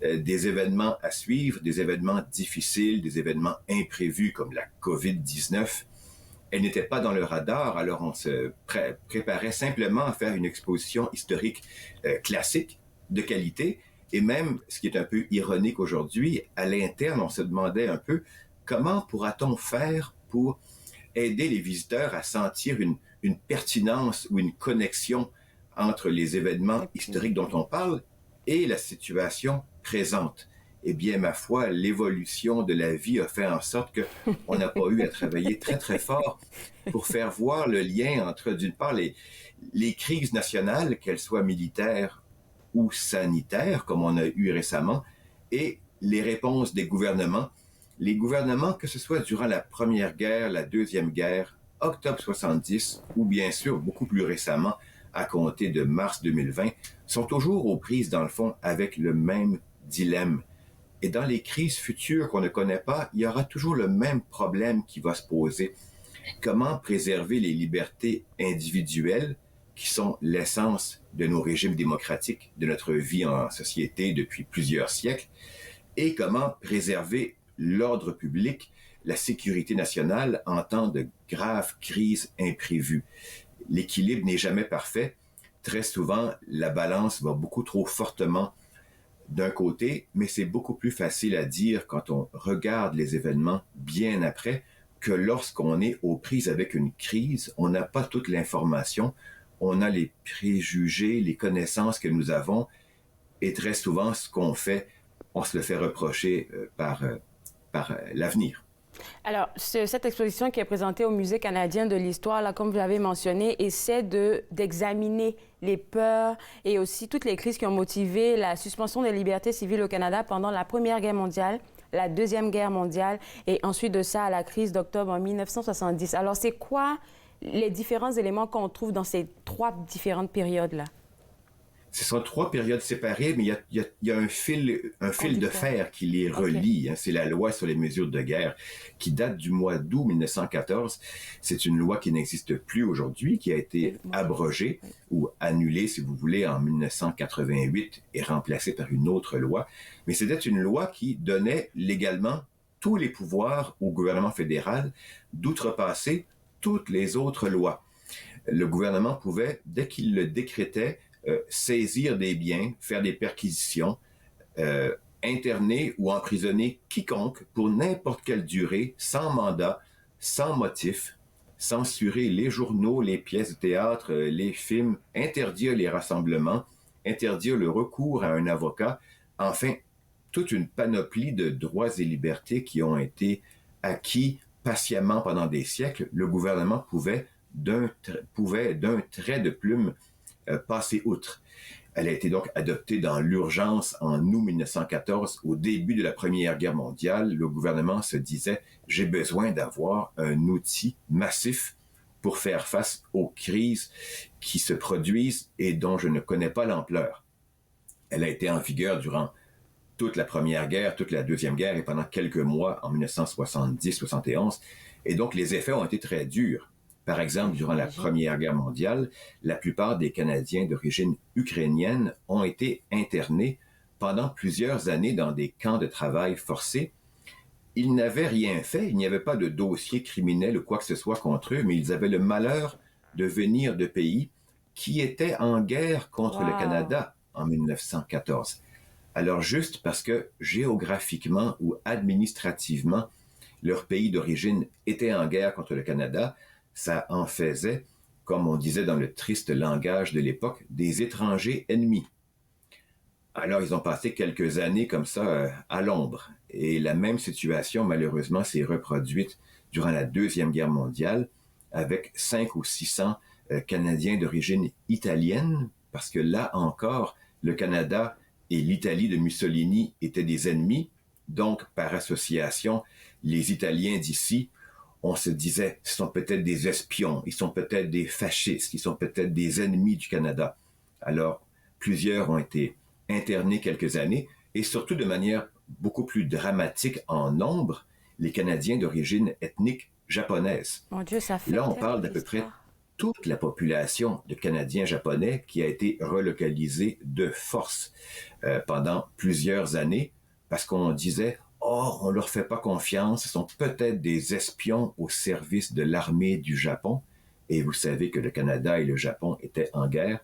des événements à suivre, des événements difficiles, des événements imprévus comme la COVID-19. Elle n'était pas dans le radar, alors on se préparait simplement à faire une exposition historique classique, de qualité. Et même, ce qui est un peu ironique aujourd'hui, à l'interne, on se demandait un peu comment pourra-t-on faire pour aider les visiteurs à sentir une pertinence ou une connexion entre les événements historiques dont on parle et la situation présente. Eh bien, ma foi, l'évolution de la vie a fait en sorte qu'on n'a pas eu à travailler très, très fort pour faire voir le lien entre, d'une part, les crises nationales, qu'elles soient militaires ou sanitaires, comme on a eu récemment, et les réponses des gouvernements les gouvernements, que ce soit durant la Première Guerre, la Deuxième Guerre, octobre 70 ou bien sûr beaucoup plus récemment, à compter de mars 2020, sont toujours aux prises dans le fond avec le même dilemme. Et dans les crises futures qu'on ne connaît pas, il y aura toujours le même problème qui va se poser. Comment préserver les libertés individuelles qui sont l'essence de nos régimes démocratiques, de notre vie en société depuis plusieurs siècles, et comment préserver l'ordre public, la sécurité nationale en temps de graves crises imprévues. L'équilibre n'est jamais parfait. Très souvent, la balance va beaucoup trop fortement d'un côté, mais c'est beaucoup plus facile à dire quand on regarde les événements bien après que lorsqu'on est aux prises avec une crise, on n'a pas toute l'information, on a les préjugés, les connaissances que nous avons, et très souvent, ce qu'on fait, on se le fait reprocher par l'avenir. Alors, cette exposition qui est présentée au Musée canadien de l'histoire, là, comme vous l'avez mentionné, essaie d'examiner les peurs et aussi toutes les crises qui ont motivé la suspension des libertés civiles au Canada pendant la Première Guerre mondiale, la Deuxième Guerre mondiale et ensuite de ça à la crise d'octobre en 1970. Alors, c'est quoi les différents éléments qu'on trouve dans ces trois différentes périodes-là? Ce sont trois périodes séparées, mais il y a un fil de fer qui les relie. Okay. Hein. C'est la loi sur les mesures de guerre qui date du mois d'août 1914. C'est une loi qui n'existe plus aujourd'hui, qui a été abrogée ou annulée, si vous voulez, en 1988 et remplacée par une autre loi. Mais c'était une loi qui donnait légalement tous les pouvoirs au gouvernement fédéral d'outrepasser toutes les autres lois. Le gouvernement pouvait, dès qu'il le décrétait, saisir des biens, faire des perquisitions, interner ou emprisonner quiconque pour n'importe quelle durée, sans mandat, sans motif, censurer les journaux, les pièces de théâtre, les films, interdire les rassemblements, interdire le recours à un avocat, enfin, toute une panoplie de droits et libertés qui ont été acquis patiemment pendant des siècles. Le gouvernement pouvait d'un trait de plume passer outre. Elle a été donc adoptée dans l'urgence en août 1914. Au début de la Première Guerre mondiale, le gouvernement se disait « J'ai besoin d'avoir un outil massif pour faire face aux crises qui se produisent et dont je ne connais pas l'ampleur. » Elle a été en vigueur durant toute la Première Guerre, toute la Deuxième Guerre et pendant quelques mois en 1970-71. Et donc, les effets ont été très durs. Par exemple, durant la Première Guerre mondiale, la plupart des Canadiens d'origine ukrainienne ont été internés pendant plusieurs années dans des camps de travail forcés. Ils n'avaient rien fait, il n'y avait pas de dossier criminel ou quoi que ce soit contre eux, mais ils avaient le malheur de venir de pays qui étaient en guerre contre le Canada en 1914. Alors juste parce que géographiquement ou administrativement, leur pays d'origine était en guerre contre le Canada, ça en faisait, comme on disait dans le triste langage de l'époque, des étrangers ennemis. Alors, ils ont passé quelques années comme ça à l'ombre. Et la même situation, malheureusement, s'est reproduite durant la Deuxième Guerre mondiale, avec 500 ou 600 Canadiens d'origine italienne, parce que là encore, le Canada et l'Italie de Mussolini étaient des ennemis. Donc, par association, les Italiens d'ici, on se disait, ce sont peut-être des espions, ils sont peut-être des fascistes, ils sont peut-être des ennemis du Canada. Alors, plusieurs ont été internés quelques années, et surtout de manière beaucoup plus dramatique en nombre, les Canadiens d'origine ethnique japonaise. Mon Dieu, ça fait là, on parle d'à peu près toute la population de Canadiens japonais qui a été relocalisée de force pendant plusieurs années, parce qu'on disait, oh, on leur fait pas confiance, ce sont peut-être des espions au service de l'armée du Japon, et vous savez que le Canada et le Japon étaient en guerre.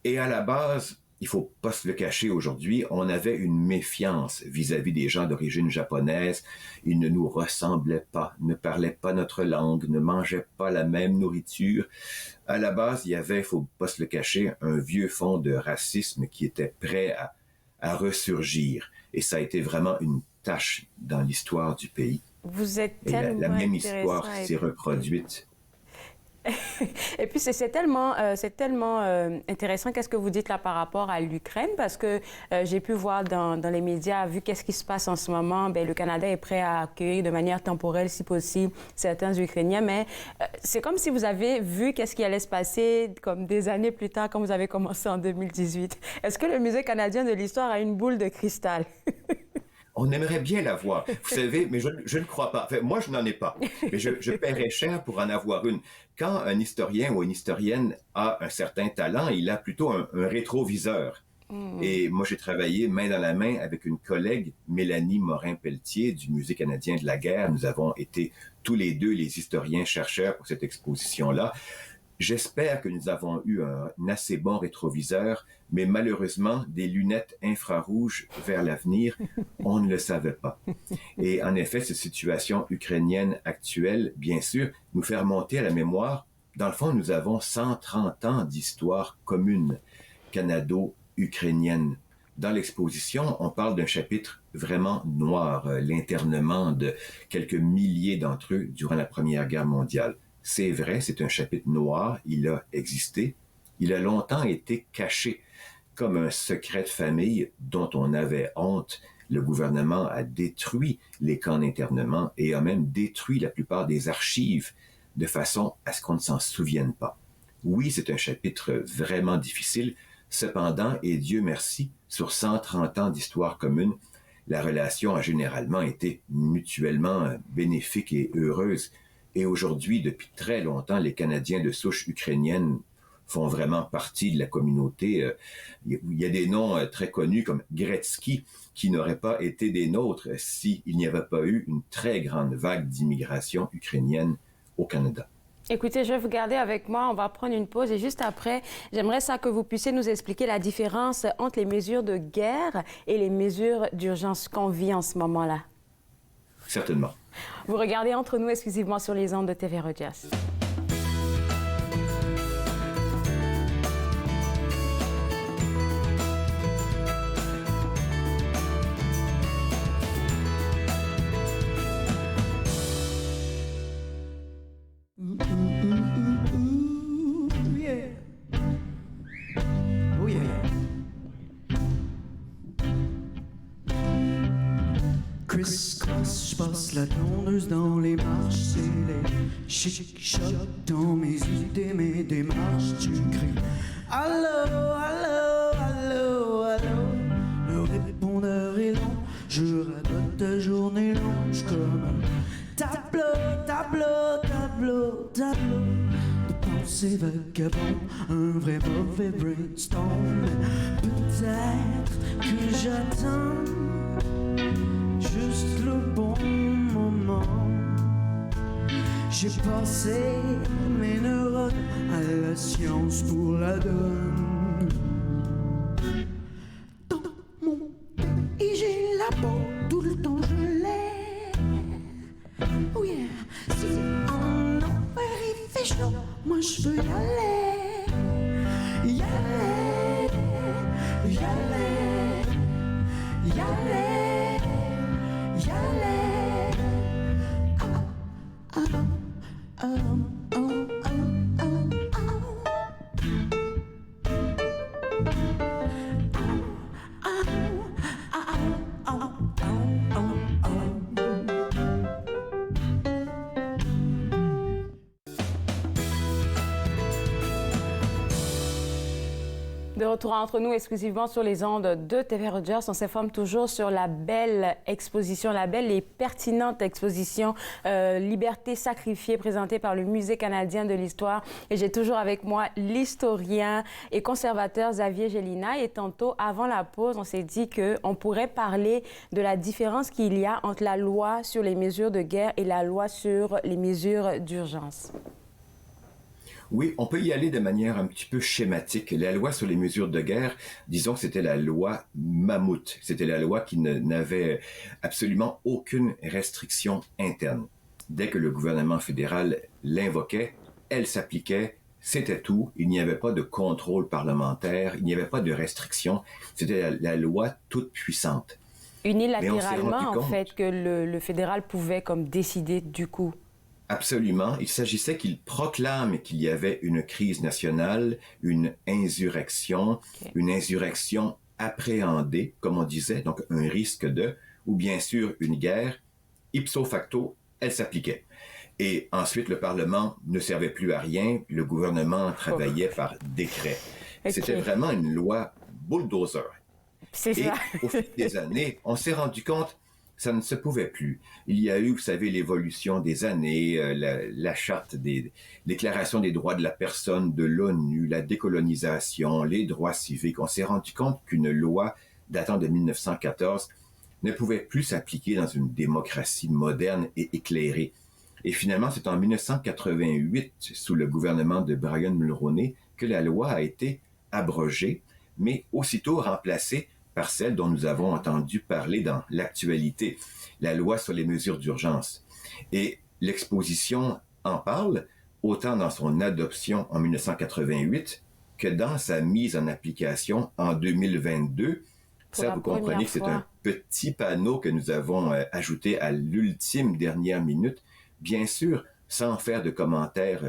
Et à la base, il faut pas se le cacher aujourd'hui, on avait une méfiance vis-à-vis des gens d'origine japonaise. Ils ne nous ressemblaient pas, ne parlaient pas notre langue, ne mangeaient pas la même nourriture. À la base, il y avait, il faut pas se le cacher, un vieux fond de racisme qui était prêt à ressurgir. Et ça a été vraiment une tâche dans l'histoire du pays. Vous êtes et tellement la même histoire s'est reproduite. Et puis, c'est tellement intéressant qu'est-ce que vous dites là par rapport à l'Ukraine, parce que j'ai pu voir dans les médias, vu qu'est-ce qui se passe en ce moment, bien, le Canada est prêt à accueillir de manière temporaire, si possible, certains Ukrainiens, mais c'est comme si vous avez vu qu'est-ce qui allait se passer comme des années plus tard, quand vous avez commencé en 2018. Est-ce que le Musée canadien de l'histoire a une boule de cristal? On aimerait bien l'avoir, vous savez, mais je ne crois pas. Enfin, moi, je n'en ai pas, mais je paierais cher pour en avoir une. Quand un historien ou une historienne a un certain talent, il a plutôt un rétroviseur. Et moi, j'ai travaillé main dans la main avec une collègue, Mélanie Morin-Pelletier, du Musée canadien de la guerre. Nous avons été tous les deux les historiens-chercheurs pour cette exposition-là. J'espère que nous avons eu un assez bon rétroviseur, mais malheureusement, des lunettes infrarouges vers l'avenir, on ne le savait pas. Et en effet, cette situation ukrainienne actuelle, bien sûr, nous fait remonter à la mémoire. Dans le fond, nous avons 130 ans d'histoire commune canado-ukrainienne. Dans l'exposition, on parle d'un chapitre vraiment noir, l'internement de quelques milliers d'entre eux durant la Première Guerre mondiale. C'est vrai, c'est un chapitre noir, il a existé, il a longtemps été caché comme un secret de famille dont on avait honte. Le gouvernement a détruit les camps d'internement et a même détruit la plupart des archives de façon à ce qu'on ne s'en souvienne pas. Oui, c'est un chapitre vraiment difficile, cependant, et Dieu merci, sur 130 ans d'histoire commune, la relation a généralement été mutuellement bénéfique et heureuse. Et aujourd'hui, depuis très longtemps, les Canadiens de souche ukrainienne font vraiment partie de la communauté. Il y a des noms très connus comme Gretzky qui n'auraient pas été des nôtres s'il n'y avait pas eu une très grande vague d'immigration ukrainienne au Canada. Écoutez, je vais vous garder avec moi, on va prendre une pause et juste après, j'aimerais ça que vous puissiez nous expliquer la différence entre les mesures de guerre et les mesures d'urgence qu'on vit en ce moment-là. Certainement. Vous regardez Entre nous exclusivement sur les ondes de TV Rogers. Criss-cross, je passe la tondeuse dans les marches, c'est les chic-chocs dans mes idées, mes démarches. Tu cries allô, allô, allô, allô. Le répondeur est long, je radote ta journée longe comme un tableau, tableau, tableau, tableau de pensées vagabonds, un vrai mauvais brainstorm. Peut-être que j'attends juste le bon moment. J'ai passé mes neurones à la science pour la donne. Dans mon pays, j'ai la peau, tout le temps je l'ai. Oh yeah, si en enfer il fait chaud, moi je veux y aller. Y aller, y aller, y aller. De retour entre nous exclusivement sur les ondes de TV Rogers, on s'informe toujours sur la belle exposition, la belle et pertinente exposition Liberté sacrifiée présentée par le Musée canadien de l'histoire. Et j'ai toujours avec moi l'historien et conservateur Xavier Gélina. Et tantôt, avant la pause, on s'est dit qu'on pourrait parler de la différence qu'il y a entre la loi sur les mesures de guerre et la loi sur les mesures d'urgence. Oui, on peut y aller de manière un petit peu schématique. La loi sur les mesures de guerre, disons que c'était la loi mammouth. C'était la loi qui n'avait absolument aucune restriction interne. Dès que le gouvernement fédéral l'invoquait, elle s'appliquait, c'était tout. Il n'y avait pas de contrôle parlementaire, il n'y avait pas de restriction. C'était la loi toute puissante. Unilatéralement, en fait, que le fédéral pouvait comme décider du coup. Absolument. Il s'agissait qu'il proclame qu'il y avait une crise nationale, une insurrection appréhendée, comme on disait, donc un risque de, ou bien sûr une guerre. Ipso facto, elle s'appliquait. Et ensuite, le Parlement ne servait plus à rien, le gouvernement travaillait par décret. C'était vraiment une loi bulldozer. C'est ça. Au fil des années, on s'est rendu compte ça ne se pouvait plus. Il y a eu, vous savez, l'évolution des années, la charte des déclarations des droits de la personne de l'ONU, la décolonisation, les droits civiques. On s'est rendu compte qu'une loi datant de 1914 ne pouvait plus s'appliquer dans une démocratie moderne et éclairée. Et finalement, c'est en 1988, sous le gouvernement de Brian Mulroney, que la loi a été abrogée, mais aussitôt remplacée par celle dont nous avons entendu parler dans l'actualité, la loi sur les mesures d'urgence. Et l'exposition en parle, autant dans son adoption en 1988 que dans sa mise en application en 2022. Ça, vous comprenez que c'est un petit panneau que nous avons ajouté à l'ultime dernière minute. Bien sûr, sans faire de commentaires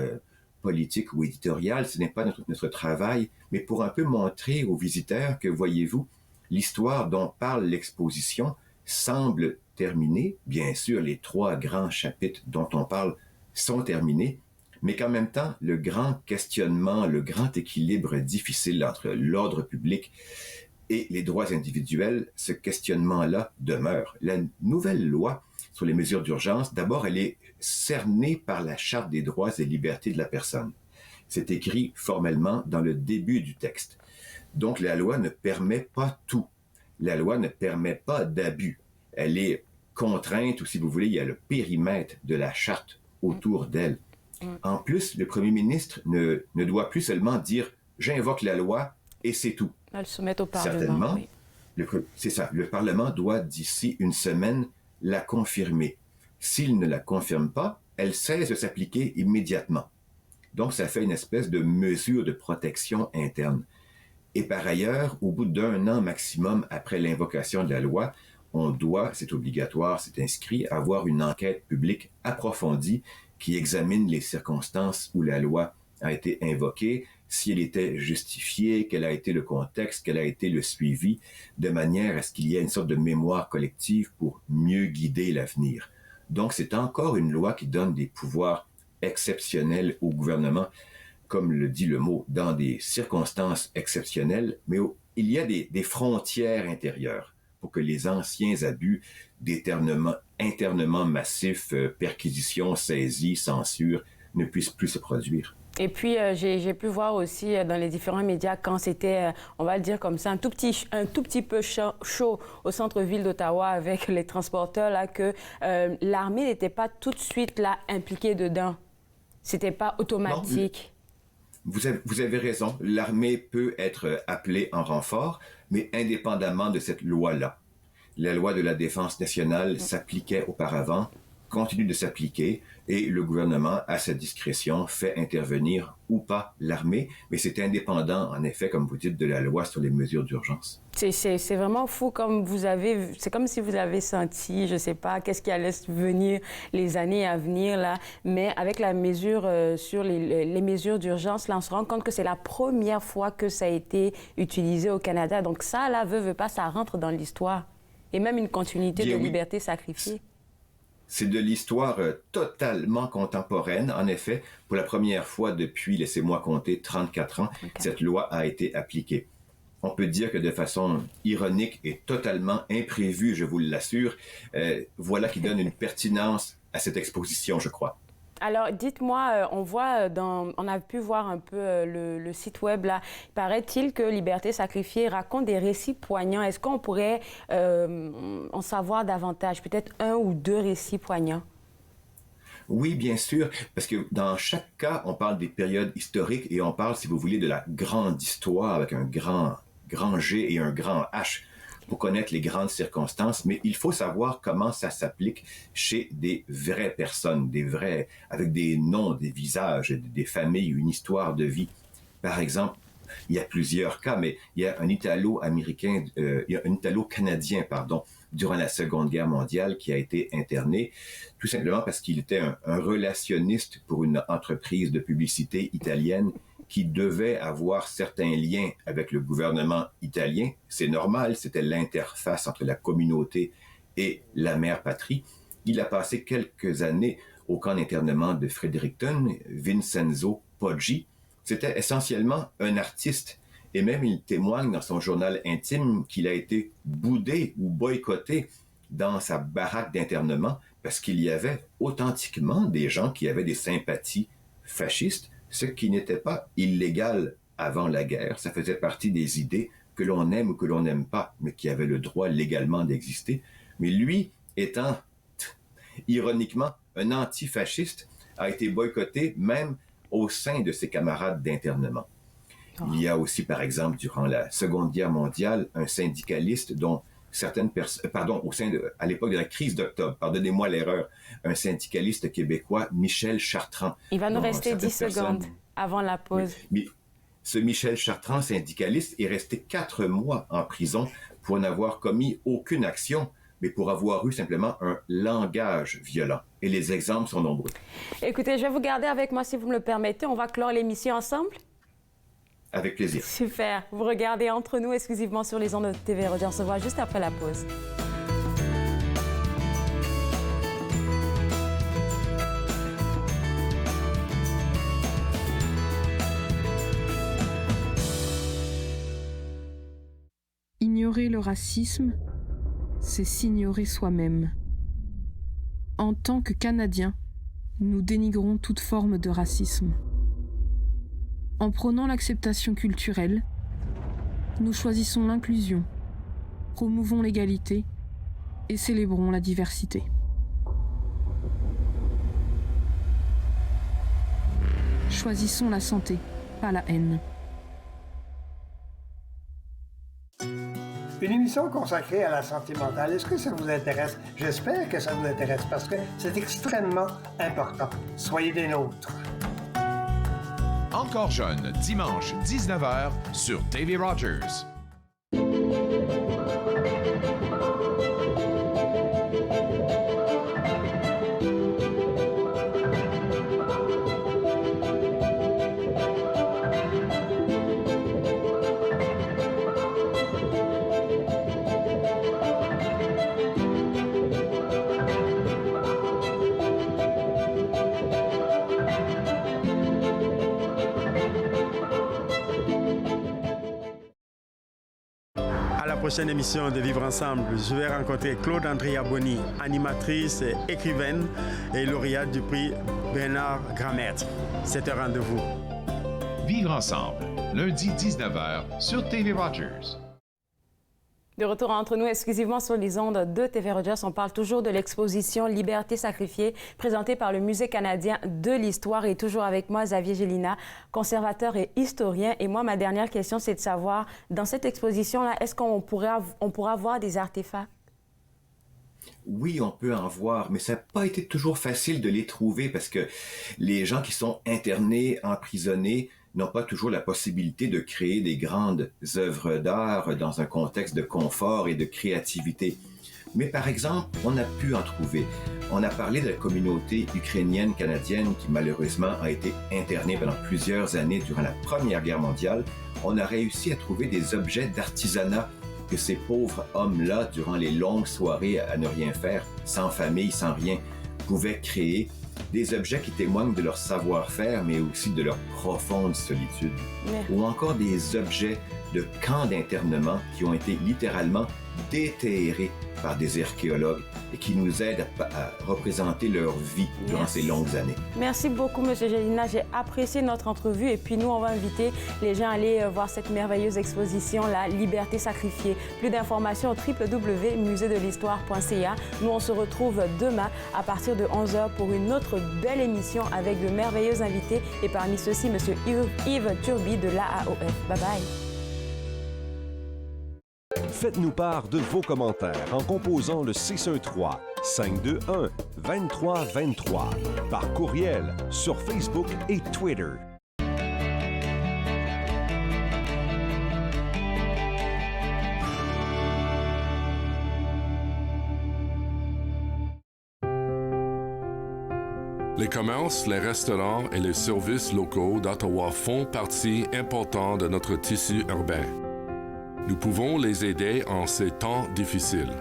politiques ou éditoriaux, ce n'est pas notre travail, mais pour un peu montrer aux visiteurs que, voyez-vous, l'histoire dont parle l'exposition semble terminée. Bien sûr, les 3 grands chapitres dont on parle sont terminés, mais qu'en même temps, le grand questionnement, le grand équilibre difficile entre l'ordre public et les droits individuels, ce questionnement-là demeure. La nouvelle loi sur les mesures d'urgence, d'abord, elle est cernée par la Charte des droits et libertés de la personne. C'est écrit formellement dans le début du texte. Donc, la loi ne permet pas tout. La loi ne permet pas d'abus. Elle est contrainte, ou si vous voulez, il y a le périmètre de la charte autour d'elle. En plus, le premier ministre ne doit plus seulement dire « j'invoque la loi et c'est tout ». Elle se met au Parlement. Certainement, oui. C'est ça. Le Parlement doit, d'ici une semaine, la confirmer. S'il ne la confirme pas, elle cesse de s'appliquer immédiatement. Donc, ça fait une espèce de mesure de protection interne. Et par ailleurs, au bout d'1 an maximum après l'invocation de la loi, on doit, c'est obligatoire, c'est inscrit, avoir une enquête publique approfondie qui examine les circonstances où la loi a été invoquée, si elle était justifiée, quel a été le contexte, quel a été le suivi, de manière à ce qu'il y ait une sorte de mémoire collective pour mieux guider l'avenir. Donc, c'est encore une loi qui donne des pouvoirs exceptionnels au gouvernement, comme le dit le mot, dans des circonstances exceptionnelles, mais il y a des frontières intérieures pour que les anciens abus internement massifs, perquisitions, saisies, censure, ne puissent plus se produire. Et puis, j'ai pu voir aussi dans les différents médias quand c'était, on va le dire comme ça, un tout petit peu chaud au centre-ville d'Ottawa avec les transporteurs, là, que l'armée n'était pas tout de suite là impliquée dedans. C'était pas automatique. Non, vous avez raison. L'armée peut être appelée en renfort, mais indépendamment de cette loi-là. La loi de la défense nationale s'appliquait auparavant, continue de s'appliquer, et le gouvernement, à sa discrétion, fait intervenir ou pas l'armée, mais c'est indépendant, en effet, comme vous dites, de la loi sur les mesures d'urgence. C'est vraiment fou, c'est comme si vous avez senti, je sais pas, qu'est-ce qui allait venir les années à venir, là, mais avec la mesure sur les mesures d'urgence, là, on se rend compte que c'est la première fois que ça a été utilisé au Canada. Donc ça, là, veut pas, ça rentre dans l'histoire. Et même une continuité de liberté sacrifiée. C'est de l'histoire totalement contemporaine. En effet, pour la première fois depuis, laissez-moi compter, 34 ans, cette loi a été appliquée. On peut dire que de façon ironique et totalement imprévue, je vous l'assure, voilà qui donne une pertinence à cette exposition, je crois. Alors, dites-moi, on a pu voir un peu le site web, là. Paraît-il que Liberté sacrifiée raconte des récits poignants. Est-ce qu'on pourrait en savoir davantage? Peut-être 1 ou 2 récits poignants? Oui, bien sûr, parce que dans chaque cas, on parle des périodes historiques et on parle, si vous voulez, de la grande histoire avec un grand G et un grand H pour connaître les grandes circonstances, mais il faut savoir comment ça s'applique chez des vraies personnes, avec des noms, des visages, des familles, une histoire de vie. Par exemple, il y a plusieurs cas, mais il y a un Italo-américain, il y a un Italo-canadien, pardon, durant la Seconde Guerre mondiale qui a été interné, tout simplement parce qu'il était un relationniste pour une entreprise de publicité italienne qui devait avoir certains liens avec le gouvernement italien. C'est normal, c'était l'interface entre la communauté et la mère patrie. Il a passé quelques années au camp d'internement de Fredericton, Vincenzo Poggi. C'était essentiellement un artiste. Et même il témoigne dans son journal intime qu'il a été boudé ou boycotté dans sa baraque d'internement parce qu'il y avait authentiquement des gens qui avaient des sympathies fascistes, ce qui n'était pas illégal avant la guerre. Ça faisait partie des idées que l'on aime ou que l'on n'aime pas, mais qui avaient le droit légalement d'exister. Mais lui, étant ironiquement un antifasciste, a été boycotté même au sein de ses camarades d'internement. Il y a aussi, par exemple, durant la Seconde Guerre mondiale, un syndicaliste dont certaines personnes, à l'époque de la crise d'octobre, pardonnez-moi l'erreur, un syndicaliste québécois, Michel Chartrand. Il va nous rester 10 secondes avant la pause. Oui. Ce Michel Chartrand, syndicaliste, est resté 4 mois en prison pour n'avoir commis aucune action, mais pour avoir eu simplement un langage violent. Et les exemples sont nombreux. Écoutez, je vais vous garder avec moi si vous me le permettez. On va clore l'émission ensemble. Avec plaisir. Super. Vous regardez Entre nous exclusivement sur les ondes de TV Rogers. On se voit juste après la pause. Ignorer le racisme, c'est s'ignorer soi-même. En tant que Canadiens, nous dénigrons toute forme de racisme. En prônant l'acceptation culturelle, nous choisissons l'inclusion, promouvons l'égalité et célébrons la diversité. Choisissons la santé, pas la haine. Une émission consacrée à la santé mentale, est-ce que ça vous intéresse? J'espère que ça vous intéresse parce que c'est extrêmement important. Soyez des nôtres. Encore jeune, dimanche 19h sur TV Rogers. Prochaine émission de Vivre Ensemble, je vais rencontrer Claude Andrea Boni, animatrice, écrivaine et lauréate du prix Bernard Grand-Maître. C'est un rendez-vous. Vivre Ensemble, lundi 19h sur TV Rogers. De retour entre nous exclusivement sur les ondes de TV Rogers, on parle toujours de l'exposition Liberté sacrifiée présentée par le Musée canadien de l'histoire et toujours avec moi Xavier Gélina, conservateur et historien. Et moi, ma dernière question, c'est de savoir, dans cette exposition-là, est-ce qu'on pourra voir des artefacts? Oui, on peut en voir, mais ça n'a pas été toujours facile de les trouver parce que les gens qui sont internés, emprisonnés, n'ont pas toujours la possibilité de créer des grandes œuvres d'art dans un contexte de confort et de créativité. Mais par exemple, on a pu en trouver. On a parlé de la communauté ukrainienne canadienne qui malheureusement a été internée pendant plusieurs années durant la Première Guerre mondiale. On a réussi à trouver des objets d'artisanat que ces pauvres hommes-là, durant les longues soirées à ne rien faire, sans famille, sans rien, pouvaient créer. Des objets qui témoignent de leur savoir-faire, mais aussi de leur profonde solitude. Ou encore des objets de camps d'internement qui ont été littéralement déterrés par des archéologues et qui nous aident à représenter leur vie durant ces longues années. Merci beaucoup, M. Gélina. J'ai apprécié notre entrevue et puis nous, on va inviter les gens à aller voir cette merveilleuse exposition, La Liberté sacrifiée. Plus d'informations au www.museedelhistoire.ca. Nous, on se retrouve demain à partir de 11h pour une autre belle émission avec de merveilleux invités et parmi ceux-ci, M. Yves Turby de l'AAOF. Bye bye. Faites-nous part de vos commentaires en composant le 613-521-2323 par courriel sur Facebook et Twitter. Les commerces, les restaurants et les services locaux d'Ottawa font partie importante de notre tissu urbain. Nous pouvons les aider en ces temps difficiles.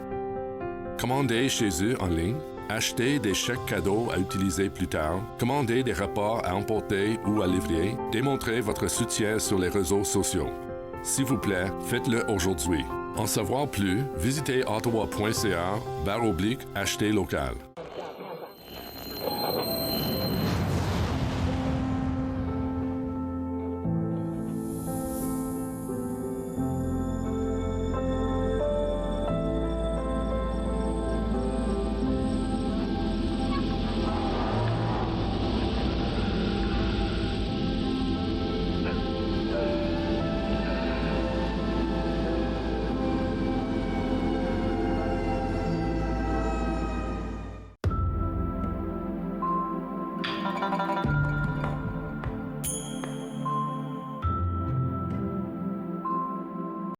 Commandez chez eux en ligne, achetez des chèques cadeaux à utiliser plus tard, commandez des repas à emporter ou à livrer, démontrez votre soutien sur les réseaux sociaux. S'il vous plaît, faites-le aujourd'hui. En savoir plus, visitez ottawa.ca/acheter local.